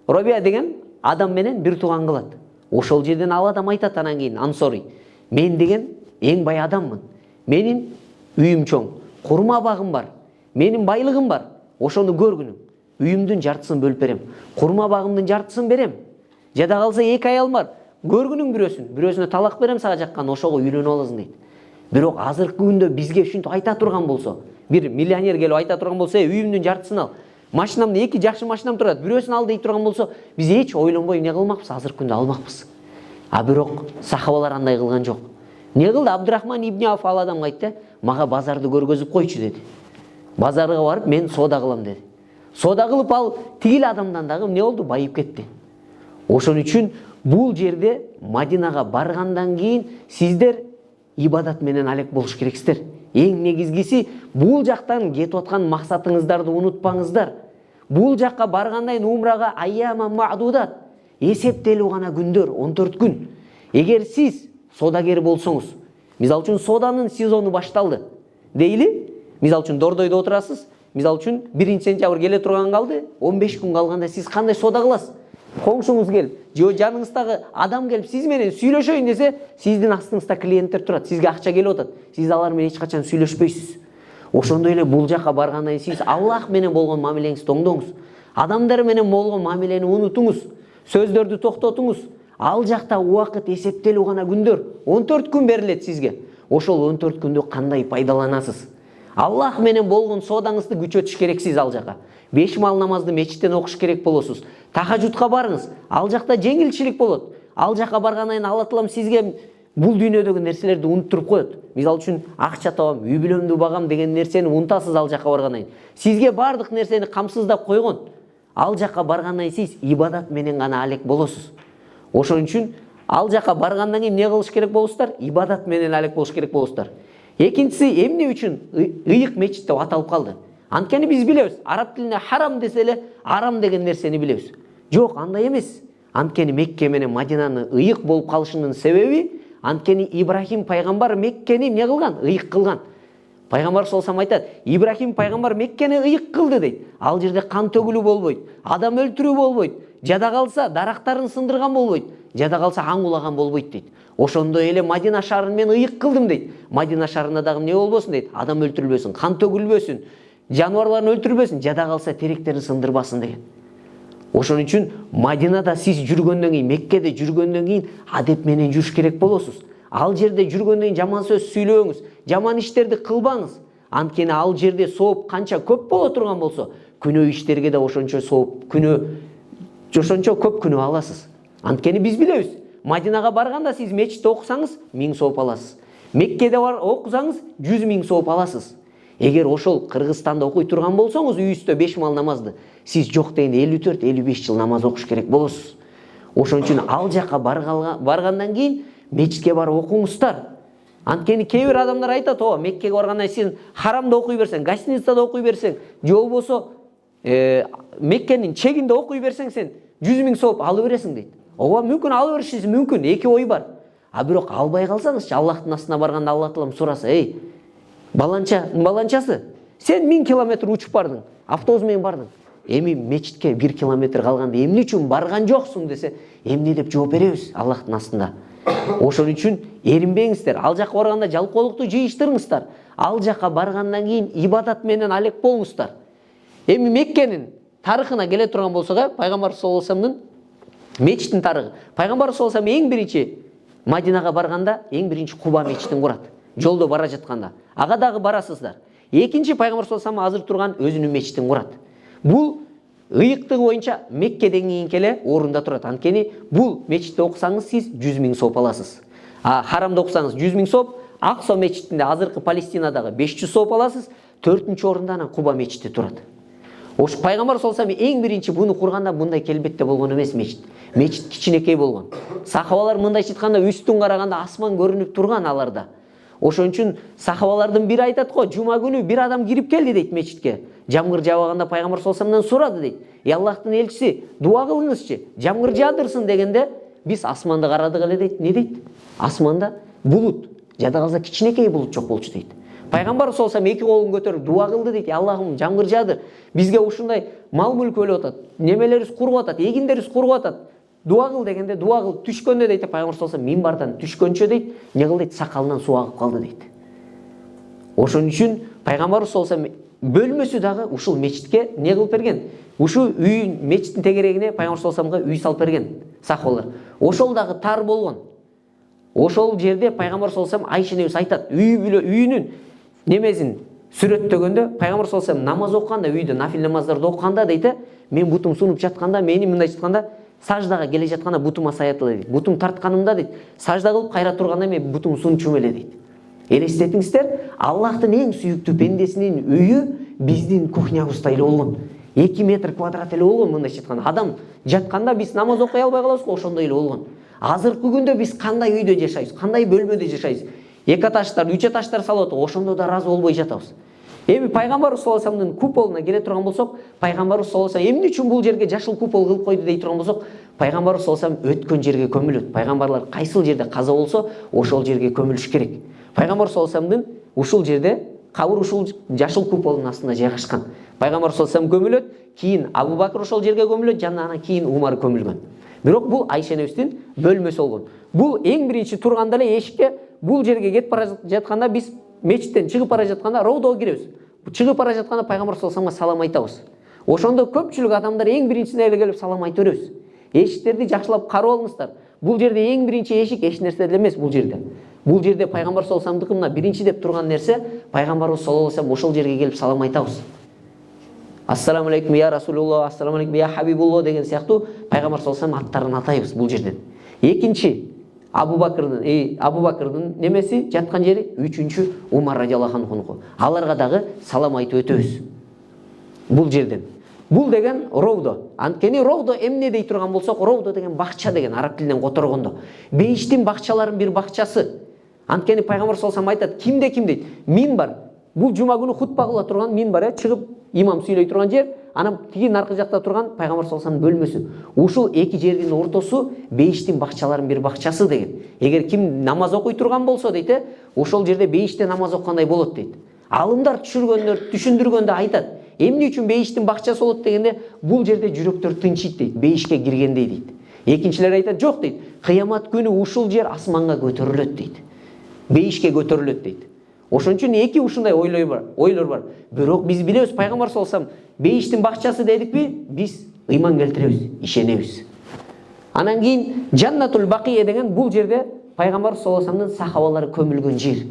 Робия деген адам менен бир тууган кылат. Ошол жерден ал адам айтат анан кийин Ансори: "Мен деген эң бай адаммын. Менин үйүм чоң, курма багым бар, менин байлыгым бар. Ошону көргүнүң. Үйүмдүн жартысын бөлүп берем, курма багымдын жартысын берем. Жада калса эки аялым бар. Көргүнүң бирөөсүнө талак берем сага жаккан, ошого үйлөнүп аласың" дейт. Бирок азыркы күндө бизге ушинтип айта турган болсо, бир миллионер келип айта турган болсо, "Үйүмдүн жартысын ал. Машинамды эки жакшы машинам турат, бирөөсүн ал" дей турган болсо, биз эч ойлонбой эмне кылмакпыз? Азыркы күндө алмакпыз. А бирок сахабалар андай кылган жок. Эмне кылды? Абдурахман ибн Ауф ал адамга айтты: "Мага базарды көргөзүп койчу" деди. Базарга барып мен соода кылам деди. Соода кылып ал тигил адамдан дагы эмне болду? Байып кетти. Ошон үчүн бул жерде Мадинага баргандан кийин сиздер ибадат менен алек болуш керексиздер. Эң негизгиси бул жактан кетип аткан максатыңыздарды унутпаңыздар. Бул жакка баргандан кийин умрага айяма маъдудат, эсептелүү гана күндөр, 14 күн. Эгер сиз соодагер болсоңуз, мисалы үчүн сооданын сезону башталды дейли, мисалы үчүн Дордойдо отурасыз, мисалы үчүн 1-сентябрь келе турган калды, 15 күн калганда сиз кандай соода кыласыз? Коңшуңуз келип, же жаныңыздагы адам келип сиз менен сүйлөшөйүн десе, сиздин астыңызда клиенттер турат, сизге акча келип атат. Сиз алар менен эч качан сүйлөшпөйсүз. Ошондой эле бул жака баргандан кийин сиз Аллах менен болгон мамилеңизди оңдоңуз. Адамдар менен болгон мамилени унутуңуз. Сөздөрдү токтотуңуз. Ал жакта убакыт эсептелүү гана күндөр. 14 күн берилет сизге. Ошол 14 күндү кандай пайдаланасыз? Аллах менен болгон соодаңызды күчөтүш керексиз ал жака. 5 мал намазды мечиттен окуш керек болосуз. Тахажутка барыңыз. Ал жакта жеңилчилик болот. Ал жака баргандан кийин Алла Таалам сизге бул дүйнөдөгү нерселерди унуттуруп коет. Мисалы үчүн акча табам, үй бүлөмдү багам деген нерсени унутасыз ал жака баргандан кийин. Сизге бардык нерсени камсыздап койгон. Ал жака баргандан кийин сиз ибадат менен гана алек болосуз. Ошон үчүн ал жака баргандан кийин эмне кылыш керек болосуздар? Ибадат менен алек болуш керек болосуздар. Экинчиси, эмне үчүн ыйык мечит деп аталып калды? Анткени биз билебиз, араб тилинде харам десе эле арам деген нерсени билебиз. Жок, андай эмес. Анткени Мекке менен Мадинаны ыйык болуп калышынын себеби, анткени Ибрахим пайгамбар Меккени эмне кылган? Ыйык кылган. Пайгамбар саллаллаху алейхи айтат, Ибрахим пайгамбар Меккени ыйык кылды дейт. Ал жерде кан төгүлүү болбойт, адам өлтүрүү болбойт, жада калса дарактарын сындырган болбойт, жада калса аң улаган болбойт дейт. Ошондой эле Мадина шаарын мен ыйык кылдым дейт. Мадина шаарында дагы эмне болбосун дейт? Адам өлтүрүлбөсүн, кан төгүлбөсүн, жаныбарларын өлтүрбөсүн, жада калса теректерин сындырбасын деген. Ошон үчүн Мадинада сиз жүргөндөн кийин, Меккеде жүргөндөн кийин адеп менен жүрүш керек болосуз. Ал жерде жүргөндөн кийин жаман сөз сүйлөбөңүз, жаман иштерди кылбаңыз. Анткени ал жерде сооп канча көп боло турган болсо, күнөө иштерге да ошончо сооп, ошончо көп күнөө аласыз. Анткени биз билебиз, Мадинага барганда сиз мечитте окусаңыз 1000 сооп аласыз. Меккеде окусаңыз 100 000 сооп аласыз. Эгер ошол Кыргызстанда окуй турган болсоңуз, үйүңүздө 5 мал намазды, сиз жок дегенде 54-55 жыл намаз окуш керек болосуз. Ошон үчүн ал жака баргандан кийин мечитке барып окуңуздар. Анткени кээ бир адамдар айтат, о, Меккеге баргандан кийин сен харамда окуй берсең, гостиницада окуй берсең, же болбосо Меккенин чегинде окуй берсең, сен 100 000 сооп алып бересиң дейт. Ооба, мүмкүн алып беришиңиз мүмкүн, эки ой бар. А бирок албай калсаңызчы, Аллахтын астына барганда Алла Таалам сураса, эй, баланчасы, сен 1000 километр учуп бардың, автобус менен бардың. Эми мечитке 1 километр калганда эмне үчүн барган жоксуң десе, эмне деп жооп беребиз Аллахтын астында. Ошон үчүн эринбеңиздер. Ал жака барганда жалкоолукту жыйыштырыңыздар. Ал жака баргандан кийин ибадат менен алек болуңуздар. Эми Меккенин тарыхына келе турган болсок, пайгамбар саллаллаху алейхи вассаламдын мечитин тарыхы. Пайгамбар саллаллаху алейхи вассалам эң биринчи Мадинага барганда эң биринчи Куба мечитин курат. Жолдо бара жатканда. Ага дагы барасыздар. Экинчи пайгамбар саллаллаху алейхи вассалам азыр турган өзүнүн мечитин курат. Бул ыйыктыгы боюнча Меккеден кийинки эле орунда турат. Анткени бул мечитте окусаңыз сиз 100 000 сооп аласыз. Харамда окусаңыз 100 000 сооп, Акса мечитинде азыркы Палестинадагы 500 сооп аласыз. 4-чү орунда анан Куба мечити турат. Ош пайгамбар саллаллаху алейхи вассалам эң биринчи буну курганда мындай келбетте болгон эмес мечит. Мечит кичинекей болгон. Сахабалар мындайча айтканда үстүн караганда асман көрүнүп турган аларда. Ошон үчүн сахабалардын бири айтат го, жума күнү бир адам кирип келди дейт мечитке. Жамгыр жаабаганда пайгамбар саллаллаху алейхи вассаламдан сурады дейт. Аллахтын элчиси, дуа кылыңызчы, жамгыр жаадырсын дегенде биз асманды карадык эле дейт. Не дейт? Асманда булут, жада калса кичинекей булут жок болчу дейт. Пайгамбар саллаллаху алейхи вассалам эки колун көтөрүп дуа кылды дейт. Аллахым, жамгыр жаадыр. Бизге ушундай мал мүлк өлүп атат, немелерибиз куруп атат, эгиндерибиз куруп атат. Дуа кыл дегенде дуа кыл. Түшкөндө дейт пайгамбар саллаллаху алейхи вассалам минбардан түшкөнчө дейт, не кыл дейт, сакалынан суу агып калды дейт. Ошон үчүн пайгамбар саллаллаху алейхи вассалам бөлмөсү дагы ушул мечитке не кылып берген. Ушул үйүн мечиттин тегерегине пайгамбар саллаллаху алейхи вассаламга үй салып берген сахабалар. Ошол дагы тар болгон. Ошол жерде пайгамбар саллаллаху алейхи вассалам Айша энебиз айтат, үйүнүн немесин сүрөттөгөндө пайгамбар саллаллаху алейхи вассалам намаз окуганда, үйдө нафил намаздарды окуганда дейт, мен бутум сунуп жатканда, мени мындайча айтканда саждага келе жатканда бутума саятылы дейт. Бутум тартканымда дейт, сажда кылып кайра турганда мен бутум сунчум эле дейт. Элестетиңиздер, Аллахтын эң сүйүктүү пендесинин үйү биздин кухнябыздай эле болгон. 2 метр квадрат эле болгон, мындайча айтканда. Адам жатканда биз намаз окуй албай калабыз го, ошондой эле болгон. Азыркы күндө биз кандай үйдө жашайбыз, кандай бөлмөдө жашайбыз? 2 этаждар, 3 этаждар салып атып, ошондо да ыраазы болбой жатабыз. Эми пайгамбарыбыз саллаллаху алейхи вассаламдын куполуна келе турган болсок, пайгамбарыбыз саллаллаху алейхи вассалам эмне үчүн бул жерге жашыл купол кылып койду дей турган болсок, пайгамбарыбыз саллаллаху алейхи вассалам өткөн жерге көмүлөт. Пайгамбарлар кайсыл жерде каза болсо, ошол жерге көмүлүш керек. Пайгамбарыбыз саллаллаху алейхи вассаламдын ушул жерде кабыр ушул жашыл куполдун астында жайгашкан. Пайгамбарыбыз саллаллаху алейхи вассалам көмүлөт, кийин Абу Бакыр ошол жерге көмүлөт, жана анан кийин Умар көмүлгөн. Бирок бул Айша энебиздин бөлмөсү болгон. Бул эң биринчи турганда эле эшикке бул жерге кетип бара жатканда биз мечиттен чыгып бара жатканда роудого киребиз. Чыгып бара жатканда пайгамбар саллаллаху алейхи вассаламга салам айтабыз. Ошондо көпчүлүк адамдар эң биринчисине эле келип салам айтып беребиз. Эшиктерди жакшылап карап алыңыздар. Бул жерде эң биринчи эшик эч нерсе деле эмес бул жерде. Бул жерде пайгамбар саллаллаху алейхи вассаламдыкы мына биринчи деп турган нерсе пайгамбарыбыз саллаллаху алейхи вассалам ошол жерге келип салам айтабыз. Ассаламу алейкум я Расулуллах, ассаламу алейкум я Хабибуллах деген сыяктуу пайгамбар саллаллаху алейхи вассалам аттарын атайбыз бул жерден. Экинчи Абу Бакырдын немеси жаткан жери, үчүнчү Умар радиаллаху анхунуку. Аларга дагы салам айтып өтөбүз. Бул жерден. Бул деген роудо. Анткени роудо эмне дей турган болсок, роудо деген бакча деген араб тилинен которгондо. Бейиштин бакчаларынын бир бакчасы. Анткени пайгамбар саллаллаху алейхи вассалам айтат, кимде ким дейт. Минбар. Бул жума күнү хутба кыла турган минбар, чыгып имам сүйлөй турган жер, анан тиги наркы жакта турган пайгамбар саллаллаху алейхи вассаламдын бөлмөсү. Ушул эки жердин ортосу бейиштин бакчаларынын бир бакчасы деген. Эгер ким намаз окуй турган болсо дейт, ошол жерде бейиште намаз окугандай болот дейт. Алымдар түшүндүргөндө айтат. Эмне үчүн бейиштин бакчасы болот дегенде, бул жерде жүрөктөр тынчыйт дейт, бейишке киргендей дейт. Экинчилер айтат, жок дейт. Кыямат күнү ушул жер асманга көтөрүлөт дейт. Бейишке көтөрүлөт дейт. Ошон үчүн эки ушундай ойлор бар. Бирок биз билебиз, пайгамбар саллаллаху алейхи вассалам бейиштин бакчасы дедикпи, биз ыйман келтиребиз, ишенебиз. Анан кийин Жаннатул Бакия деген бул жерде пайгамбар саллаллаху алейхи вассаламдын сахабалары көмүлгөн жер.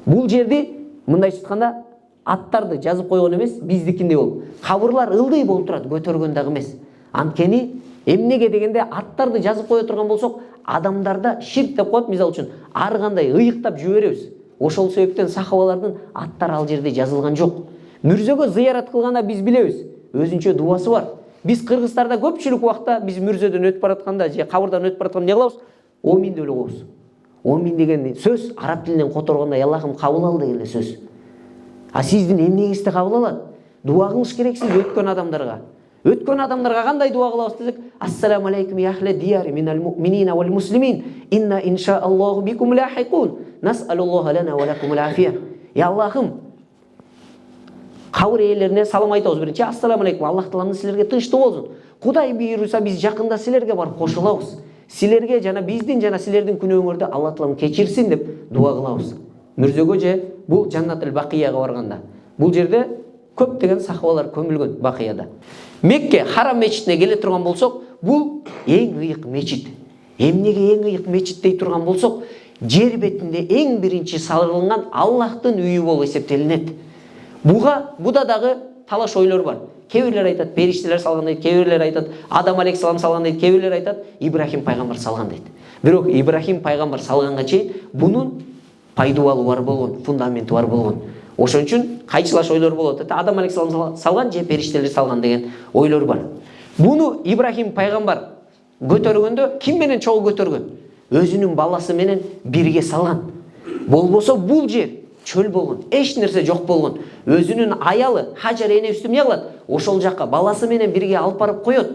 Бул жерди мындайча айтканда аттарды жазып койгон эмес, биздикиндей болуп. Кабырлар ылдый болуп турат, көтөргөн дагы эмес. Анткени эмнеге дегенде аттарды жазып кое турган болсок, адамдарда ширк деп коет, мисалы үчүн ар кандай ыйыктап жиберебиз. Ошол себептен сахабалардын аттары ал жерде жазылган жок. Мүрзөгө зыярат кылганда биз билебиз, өзүнчө дуасы бар. Биз Кыргызстарда көпчүлүк убакта биз мүрзөдөн өтүп баратканда же кабырдан өтүп баратканда эмне кылабыз? Омин деп эле коебуз. Омин деген сөз араб тилинен которгондо Аллахым кабыл ал деген эле сөз. А сиздин эмнеңизди кабыл алат? Дуа кылыш керек сиз өткөн адамдарга. Өткөн адамдарга кандай дуа кылабыз десек, ассаламу алейкум я ахле диари минал муъминина вал муслимин, инна иншааллаху бикум лахиқун, насаллаллаху лана ва лакумул афия. Я Аллахым, кабыр ээлерине салам айтабыз биринчи. Ассаламу алейкум, Аллах таалам силерге тынчтык болсун. Кудай буйруса биз жакында силерге барып кошулабыз. Силерге жана биздин жана силердин күнөөңөрдү Аллах таалам кечирсин деп дуа кылабыз. Мүрзөгө же бул Жаннатул Бакияга барганда. Бул жерде көптөгөн сахабалар көмүлгөн Бакияда. Мекке Харам мечитине келе турган болсок, бул эң ыйык мечит. Эмнеге эң ыйык мечит дей турган болсок, жер бетинде эң биринчи салынган Аллахтын үйү болуп эсептелинет. Буда дагы талаш ойлор бар. Кээ бирлер айтат периштелер салган дейт, кээ бирлер айтат Адам алейхиссалам салган дейт, кээ бирлер айтат Ибрахим пайгамбар салган дейт. Бирок Ибрахим пайгамбар салганга чейин бунун пайдубалы бар болгон, фундаменти бар болгон. Ошон үчүн кайчылаш ойлор болот. Адам алейхиссалам салган же периштелер салган деген ойлор бар. Буну Ибрахим пайгамбар көтөргөндө ким менен чогуу көтөргөн? Өзүнүн баласы менен бирге салган. Болбосо бул жер чөл болгон, эч нерсе жок болгон. Өзүнүн аялы Хажар энебизди эмне кылат? Ошол жакка баласы менен бирге алып барып коет.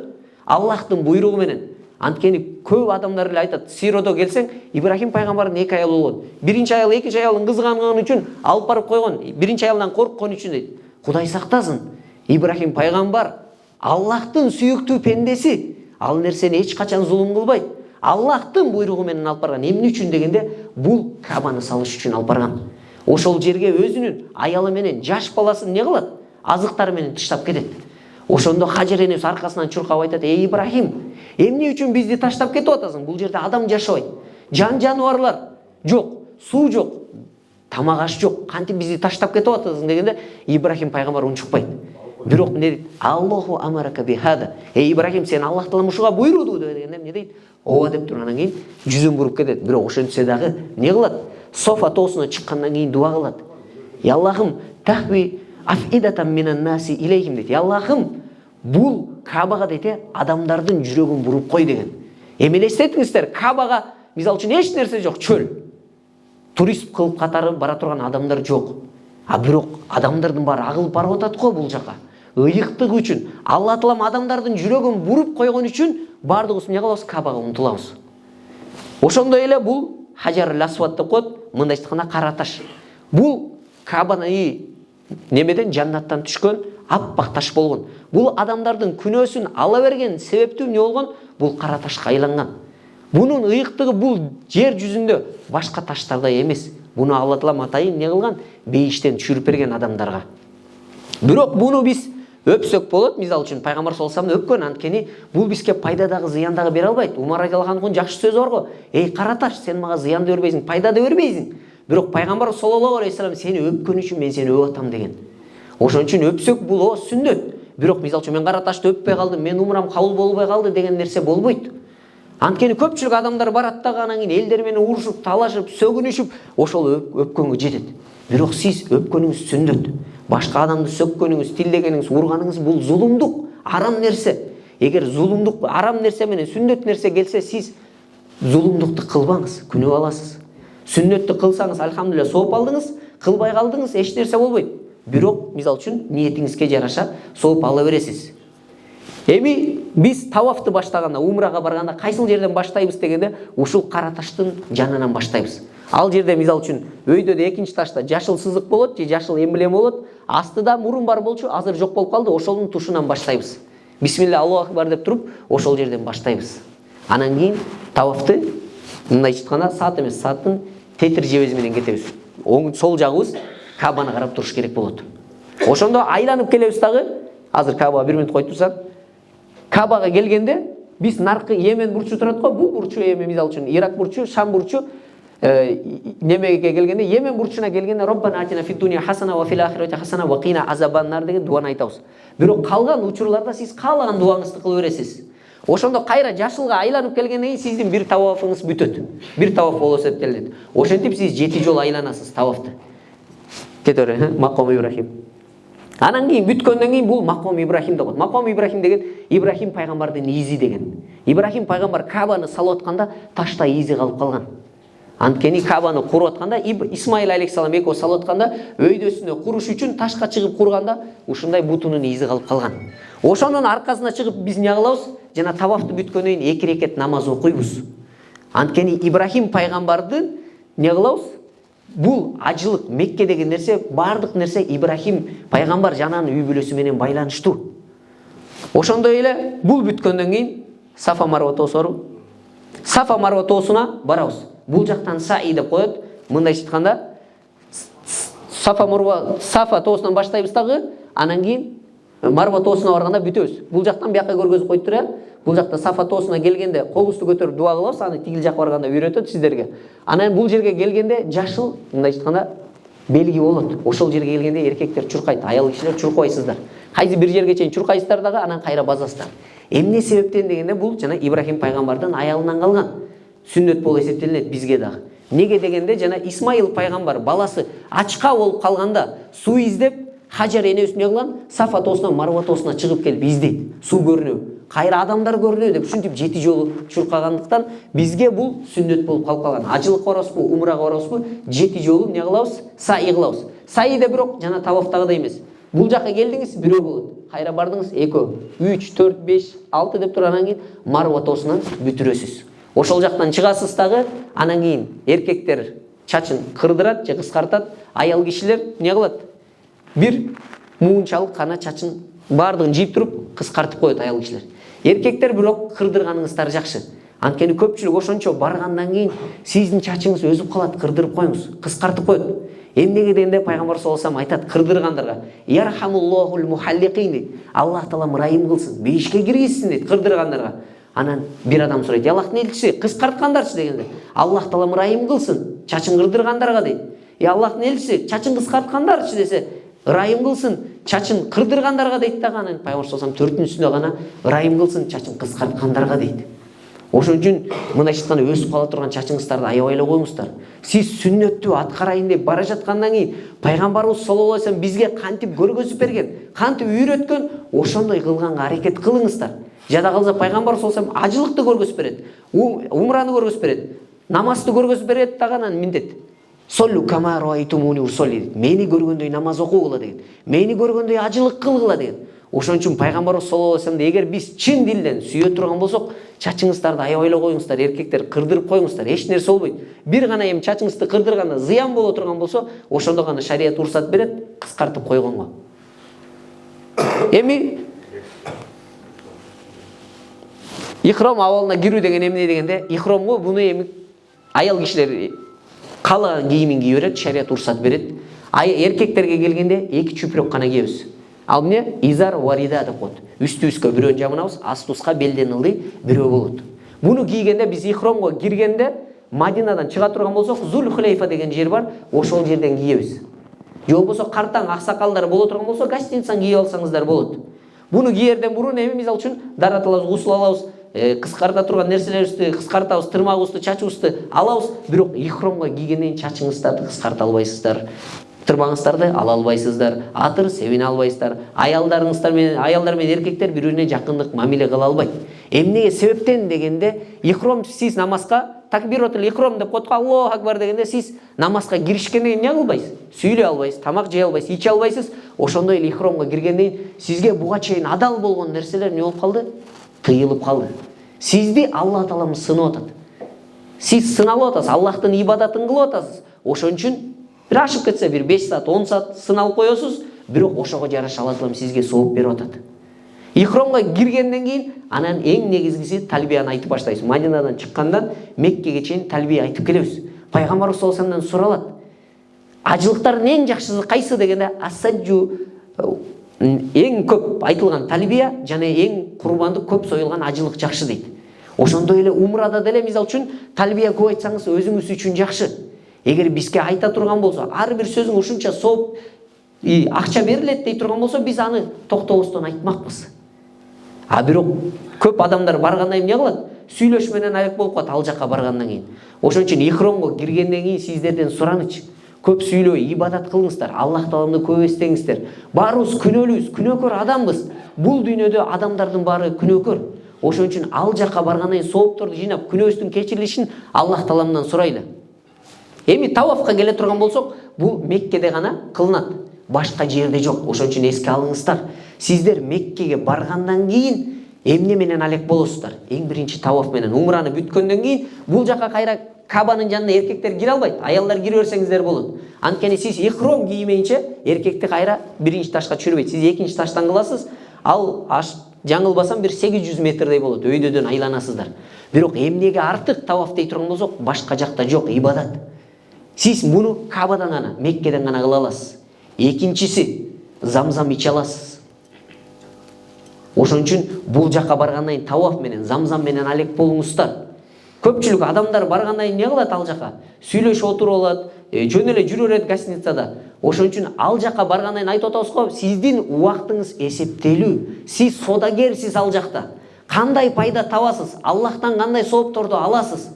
Аллахтын буйругу менен. Анткени көп адамдар эле айтат, Сиродо келсең, Ибрахим пайгамбардын эки аялы болгон. Биринчи аял экинчи аялын кызганган үчүн алып барып койгон. Биринчи аялдан корккон үчүн дейт. Кудай сактасын. Ибрахим пайгамбар Аллахтын сүйүктүү пендеси. Ал нерсени эч качан зулум кылбайт. Аллахтын буйругу менен алып барган. Эмне үчүн дегенде, бул Кабаны салыш үчүн алып барган. Ошол жерге өзүнүн аялы менен жаш баласын эмне кылат? Азыктар менен таштап кетет. Ошондо Хажар энебиз аркасынан чуркап айтат: "Эй Ибрахим, эмне үчүн бизди таштап кетип атасың? Бул жерде адам жашабайт. Жануарлар жок, суу жок, тамак аш жок. Кантип бизди таштап кетип атасың?" дегенде Ибрахим пайгамбар унчукпайт. Бирок эмне дейт? "Аллаху амарака бихада." "Эй Ибрахим, сен Аллах таалам ушуга буйруду" дегенде эмне дейт? "Ооба" деп тургандан кийин жүзүн буруп кетет. Бирок ошентсе дагы эмне кылат? Софа тоосуна чыккандан кийин дуа кылат. "Я Аллахым, тахви афидатан минан наси илейхим" дейт. "Я Аллахым, бул Кабага" дейт, адамдардын жүрөгүн буруп кой деген. Эми элестетиңиздер, Кабага мисалы үчүн эч нерсе жок, чөл. Турист кылып катары бара турган адамдар жок. А бирок адамдардын баары агылып барып атат го бул жака. Ыйыктык үчүн, Алла Таалам адамдардын жүрөгүн буруп койгон үчүн баардыгыбыз эмне кылабыз? Кабага умтулабыз. Ошондой эле бул Хажар Асвад деп коет, мындай айтканда кара таш. Бул Кабаны немеден жаннаттан түшкөн аппак таш болгон. Бул адамдардын күнөөсүн ала берген себептүү эмне болгон? Бул кара ташка айланган. Бунун ыйыктыгы бул жер жүзүндө башка таштардай эмес. Буну Алла Таалам атайын эмне кылган? Бейиштен түшүрүп берген адамдарга. Бирок буну биз өпсөк болот. Мисалы үчүн пайгамбар саллаллаху алейхи вассалам өпкөн, анткени бул бизге пайда дагы, зыян дагы бере албайт. Умар радиаллаху анхунун жакшы сөзү бар го. Эй кара таш, сен мага зыян да бербейсиң, пайда да бербейсиң. Бирок пайгамбар саллаллаху алейхи вассалам сени өпкөн үчүн мен сени өп атам деген. Ошон үчүн өпсөк бул сүннөт. Бирок мисалы үчүн мен кара ташты өппөй калдым, мен умрам кабыл болбой калды деген нерсе болбойт. Анткени көпчүлүк адамдар барат дагы анан кийин элдер менен урушуп, талашып, сөгүнүшүп, ошол өпкөнгө жетет. Бирок сиз өпкөнүңүз сүннөт. Башка адамды сөккөнүңүз, тилдегениңиз, урганыңыз бул зулумдук, арам нерсе. Эгер зулумдук, арам нерсе менен сүннөт нерсе келсе, сиз зулумдукту кылбаңыз, күнөө аласыз. Сүннөттү кылсаңыз, алхамдулилlah, сооп алдыңыз, кылбай калдыңыз, эч нерсе болбойт. Бирок, мисалы үчүн, ниетиңизге жараша сооп ала бересиз. Эми биз тавафты баштаганда, умрага барганда кайсыл жерден баштайбыз дегенде, ушул кара таштын жанынан баштайбыз. Ал жерде мисалы үчүн өйдө да экинчи ташта жашыл сызык болот, же жашыл эмблема болот. Астыда мурун бар болчу, азыр жок болуп калды, ошонун тушунан баштайбыз. Бисмилла, Аллаху акбар деп туруп, ошол жерден баштайбыз. Анан кийин тавафты мындай айтканда саат эмес, сааттын тетир жебези менен кетебиз. Оң сол жагыбыз Кабаны карап туруш керек болот. Ошондо айланып келебиз дагы. Азыр Кабага 1 минут коюп турсак, Кабага келгенде биз наркы Йемен бурчу турат го. Бул бурчу эми мисалы үчүн Ирак бурчу, Шам бурчу. Немеге келгенде, Йемен бурчуна келгенде Роббана атина фид дуния хасана ва фил ахирати хасана ва кина азабан нар деген дуаны айтабыз. Бирок калган учурларда сиз каалаган дуаңызды кылып бересиз. Ошондо кайра жашылга айланып келгенден кийин сиздин бир тавафыңыз бүтөт. Бир таваф болуп эсептелет. Ошентип сиз 7 жолу айланасыз тавафты. Кетер, Маком Ибрахим. Анан кийин бүткөндөн кийин бул Маком Ибрахим деп коет. Маком Ибрахим деген Ибрахим пайгамбардын изи деген. Ибрахим пайгамбар Кабаны салып атканда ташта изи калып калган. Анткени Кабаны куруп атканда Исмаил алейхиссалам экөө салып атканда өйдөсүнө куруш үчүн ташка чыгып курганда ушундай бутунун изи калып калган. Ошонун аркасына чыгып биз эмне кылабыз? Жана тавафты бүткөндөн кийин 2 рекет намаз окуйбуз. Анткени Ибрахим пайгамбардын эмне кылабыз? Бул ажылык Меккедеги нерсе, бардык нерсе Ибрахим пайгамбар жананын үй бүлөсү менен байланыштуу. Ошондой эле бул бүткөндөн кийин Сафа Марва тоосу бар. Сафа Марва тоосуна барабыз. Бул жактан Саи деп коет. Мындай айтканда Сафа тоосунан баштайбыз дагы, анан кийин Марва тоосуна барганда бүтөбүз. Бул жактан бияка көргөзүп коюп тур. Бул жакта Сафа тоосуна келгенде колубузду көтөрүп дуа кылабыз, аны тигил жакка барганда үйрөтөт сиздерге. Анан бул жерге келгенде жашыл, мындай айтканда белги болот. Ошол жерге келгенде эркектер чуркайт, аял кишилер чуркабайсыздар. Кайсы бир жерге чейин чуркайсыздар дагы, анан кайра базасыздар. Эмне себептен дегенде бул жана Ибрахим пайгамбардын аялынан калган. Сүннөт болуп эсептелет бизге дагы. Неге дегенде жана Исмаил пайгамбар баласы ачка болуп калганда суу издеп Хажар энебиз эмне кылган? Сафа тоосунан Марва тоосуна чыгып келип издейт. Суу көрүнөбү, кайра адамдар көрүнөбү деп ушинтип 7 жолу чуркагандыктан бизге бул сүннөт болуп калып калган. Ажылыкка барабызбы, умрага барабызбы, 7 жолу эмне кылабыз? Саи кылабыз. Саиде бирок жана тавафтагыдай эмес. Бул жакка келдиңиз, бирөө болот. Кайра бардыңыз, 2, 3, 4, 5, 6 деп туруп анан кийин Марва тоосунан бүтүрөсүз. Ошол жактан чыгасыз дагы, анан кийин эркектер чачын кырдырат же кыскартат, аял кишилер эмне кылат? Бир муунчалык гана чачын бардыгын жийип туруп кыскартып коет аял кишилер. Эркектер бирок кырдырганыңыздар жакшы. Анткени көпчүлүк ошончо баргандан кийин сиздин чачыңыз өзүп калат, кырдырып коюңуз, кыскартып коет. Эмнеге дегенде пайгамбар саллаллаху алейхи вассалам айтат кырдыргандарга: "Ярхамуллахул мухалликин" дейт. Аллах таалам ырайым кылсын, бейишке киргизсин дейт кырдыргандарга. Анан бир адам сурайт: "Аллахтын элчиси, кыскарткандарчы?" дегенде: "Аллах таалам ырайым кылсын, чачын кырдыргандарга" дейт. Аллахтын элчиси, чачын кыскарткандарчы десе, ырайым кылсын, чачын кырдыргандарга дейт дагы. Анан пайгамбар саллаллаху алейхи вассалам 4-үнсүндө гана ырайым кылсын, чачын кыскарткандарга дейт. Ошон үчүн мындай айтканда өсүп кала турган чачыңыздарды аябай эле коюңуздар. Сиз сүннөттү аткарайын деп бара жаткандан кийин пайгамбарыбыз саллаллаху алейхи вассалам бизге кантип көргөзүп берген, кантип үйрөткөн, ошондой кылганга аракет кылыңыздар. Жада калса пайгамбар саллаллаху алейхи вассалам ажылыкты көргөзүп берет, умраны көргөзүп берет, намазды көргөзүп берет дагы, анан миндет. Соллу кама раайтумуни усолли дейт. Мени көргөндөй намаз окугула деген. Мени көргөндөй ажылык кылгыла деген. Ошон үчүн пайгамбарыбыз саллаллаху алейхи вассалам эгер биз чын дилден сүйө турган болсок, чачыңыздарды аябай эле коюңуздар, эркектер кырдырып коюңуздар, эч нерсе болбойт. Бир гана эми чачыңызды кырдырганда зыян боло турган болсо, ошондо гана шарият уруксат берет, кыскартып койгонго. Эми ихром абалына кирүү деген эмне дегенде, ихромго буну эми аял кишилер каалаган кийимин кие берет, шарият уруксат берет. Эркектерге келгенде 2 чүпүрөк гана кийебиз. Ал эмне? Изар варида деп коет. Үстүбүзгө бирөөнү жамынабыз, астыбызга белден ылдый бирөө болот. Буну кийгенде биз ихромго киргенде Мадинадан чыга турган болсок, Зул Хулейфа деген жер бар, ошол жерден кийебиз. Же болбосо картаң аксакалдар боло турган болсо, гостиницадан кийип алсаңыздар болот. Буну кийерден мурун эми мисалы үчүн даратылабыз, гусул алабыз, кыскарта турган нерселерибизди кыскартабыз, тырмагыбызды, чачыбызды алабыз, бирок ихромго кийгенден кийин чачыңыздарды кыскарта албайсыздар. Тырмаңыздарды ала албайсыздар, атыр себине албайсыздар. Аялдар менен эркектер бири-бирине жакындык мамиле кыла албайт. Эмнеге себептен дегенде, ихром сиз намазга такбиротул ихром деп коет, Аллаху акбар дегенде сиз намазга киришкенде эмне кылбайсыз? Сүйлөй албайсыз, тамак жей албайсыз, иче албайсыз. Ошондой эле ихромго киргенден кийин сизге буга чейин адал болгон нерселер эмне болуп калды? Тыйылып калды. Сизди Алла Таалам сынап атат. Сиз сыналып атасыз, Аллахтын ибадатын кылып атасыз. Ошон үчүн бир ашып кетсе, бир 5 саат, 10 саат сыналып коесуз, бирок ошого жараша Алла Таалам сизге сооп берип атат. Ихромго киргенден кийин анан эң негизгиси талбияны айтып баштайсыз. Мадинадан чыккандан Меккеге чейин талбия айтып келебиз. Пайгамбарыбыз саллаллаху алейхи вассаламдан суралат. Ажылыктардын эң жакшысы кайсы дегенде, асаджу эң көп айтылган талбия жана эң курбандык көп союлган ажылык жакшы дейт. Ошондой эле умрада деле мисалы үчүн талбия көп айтсаңыз өзүңүз үчүн жакшы. Эгер бизге айта турган болсо, ар бир сөзүң ушунча сооп акча берилет дей турган болсо, биз аны токтобостон айтмакпыз. А бирок көп адамдар баргандан эмне кылат? Сүйлөш менен алек болуп калат ал жака баргандан кийин. Ошон үчүн ихромго киргенден кийин сиздерден суранычы. Көп сүйлөө, ибадат кылыңыздар, Аллах Тааланы көп эстеңиздер. Баарыбыз күнөөлүүбүз, күнөөкөр адамбыз. Бул дүйнөдө адамдардын баары күнөөкөр. Ошон үчүн ал жака баргандан кийин соопторду жыйнап, күнөөбүздүн кечирилишин Аллах Тааламдан сурайлы. Эми тавафка келе турган болсок, бул Меккеде гана кылынат. Башка жерде жок. Ошон үчүн эске алыңыздар. Сиздер Меккеге баргандан кийин эмне менен алек болосуздар? Эң биринчи таваф менен умраны бүткөндөн кийин бул жака кайра Кабанын жанына эркектер кире албайт. Аялдар кире берсеңиздер болот. Анткени сиз ихром киймейинче эркекти кайра биринчи ташка түшүрбөйт. Сиз экинчи таштан кыласыз. Ал жаңылбасам бир 800 метрдей болот. Өйдөдөн айланасыздар. Бирок эмнеге артык таваф дей турган болсок, башка жакта жок ибадат. Сиз муну Кабадан гана, Меккеден гана кыла аласыз. Экинчиси, замзам иче аласыз. Ошон үчүн бул жака баргандан кийин таваф менен, замзам менен алек болуңуздар. Көпчүлүк адамдар баргандан кийин эмне кылат ал жака? Сүйлөшүп отуруп алат, жөн эле жүрө берет гостиницада. Ошон үчүн ал жака баргандан кийин айтып атабыз го, сиздин убактыңыз эсептелүү. Сиз содагерсиз ал жакта. Кандай пайда табасыз? Аллахтан кандай соопторду аласыз?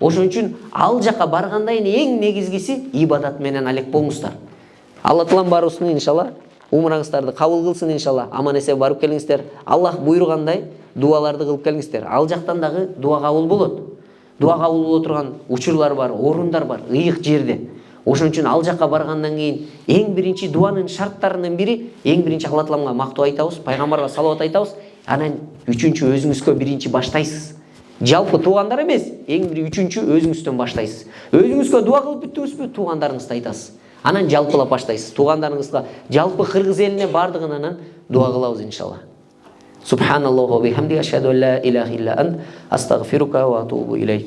Ошон үчүн ал жака баргандан кийин эң негизгиси ибадат менен алек болуңуздар. Алла Таалам баарыбыздын иншалла умраңыздарды кабыл кылсын иншалла. Аман эсен барып келиңиздер. Аллах буйругандай дуаларды кылып келиңиздер. Ал жактан дагы дуа кабыл болот. Дуа кабыл боло турган учурлар бар, орундар бар, ыйык жерде. Ошон үчүн ал жака баргандан кийин эң биринчи дуанын шарттарынын бири, эң биринчи Алла Тааламга мактоо айтабыз, пайгамбарга салават айтабыз. Анан үчүнчү өзүңүзгө биринчи баштайсыз. Жалпы туугандар эмес, эң бир үчүнчү өзүңүздөн баштайсыз. Өзүңүзгө дуа кылып бүттүңүзбү, туугандарыңызды айтасыз. Анан жалпылап баштайсыз. Туугандарыңызга, жалпы кыргыз элине бардыгынан дуа кылабыз иншалла. Субханаллаху ва бихамди, ашхаду ан ла илаха илля ант, астагфирука ва атубу илейк.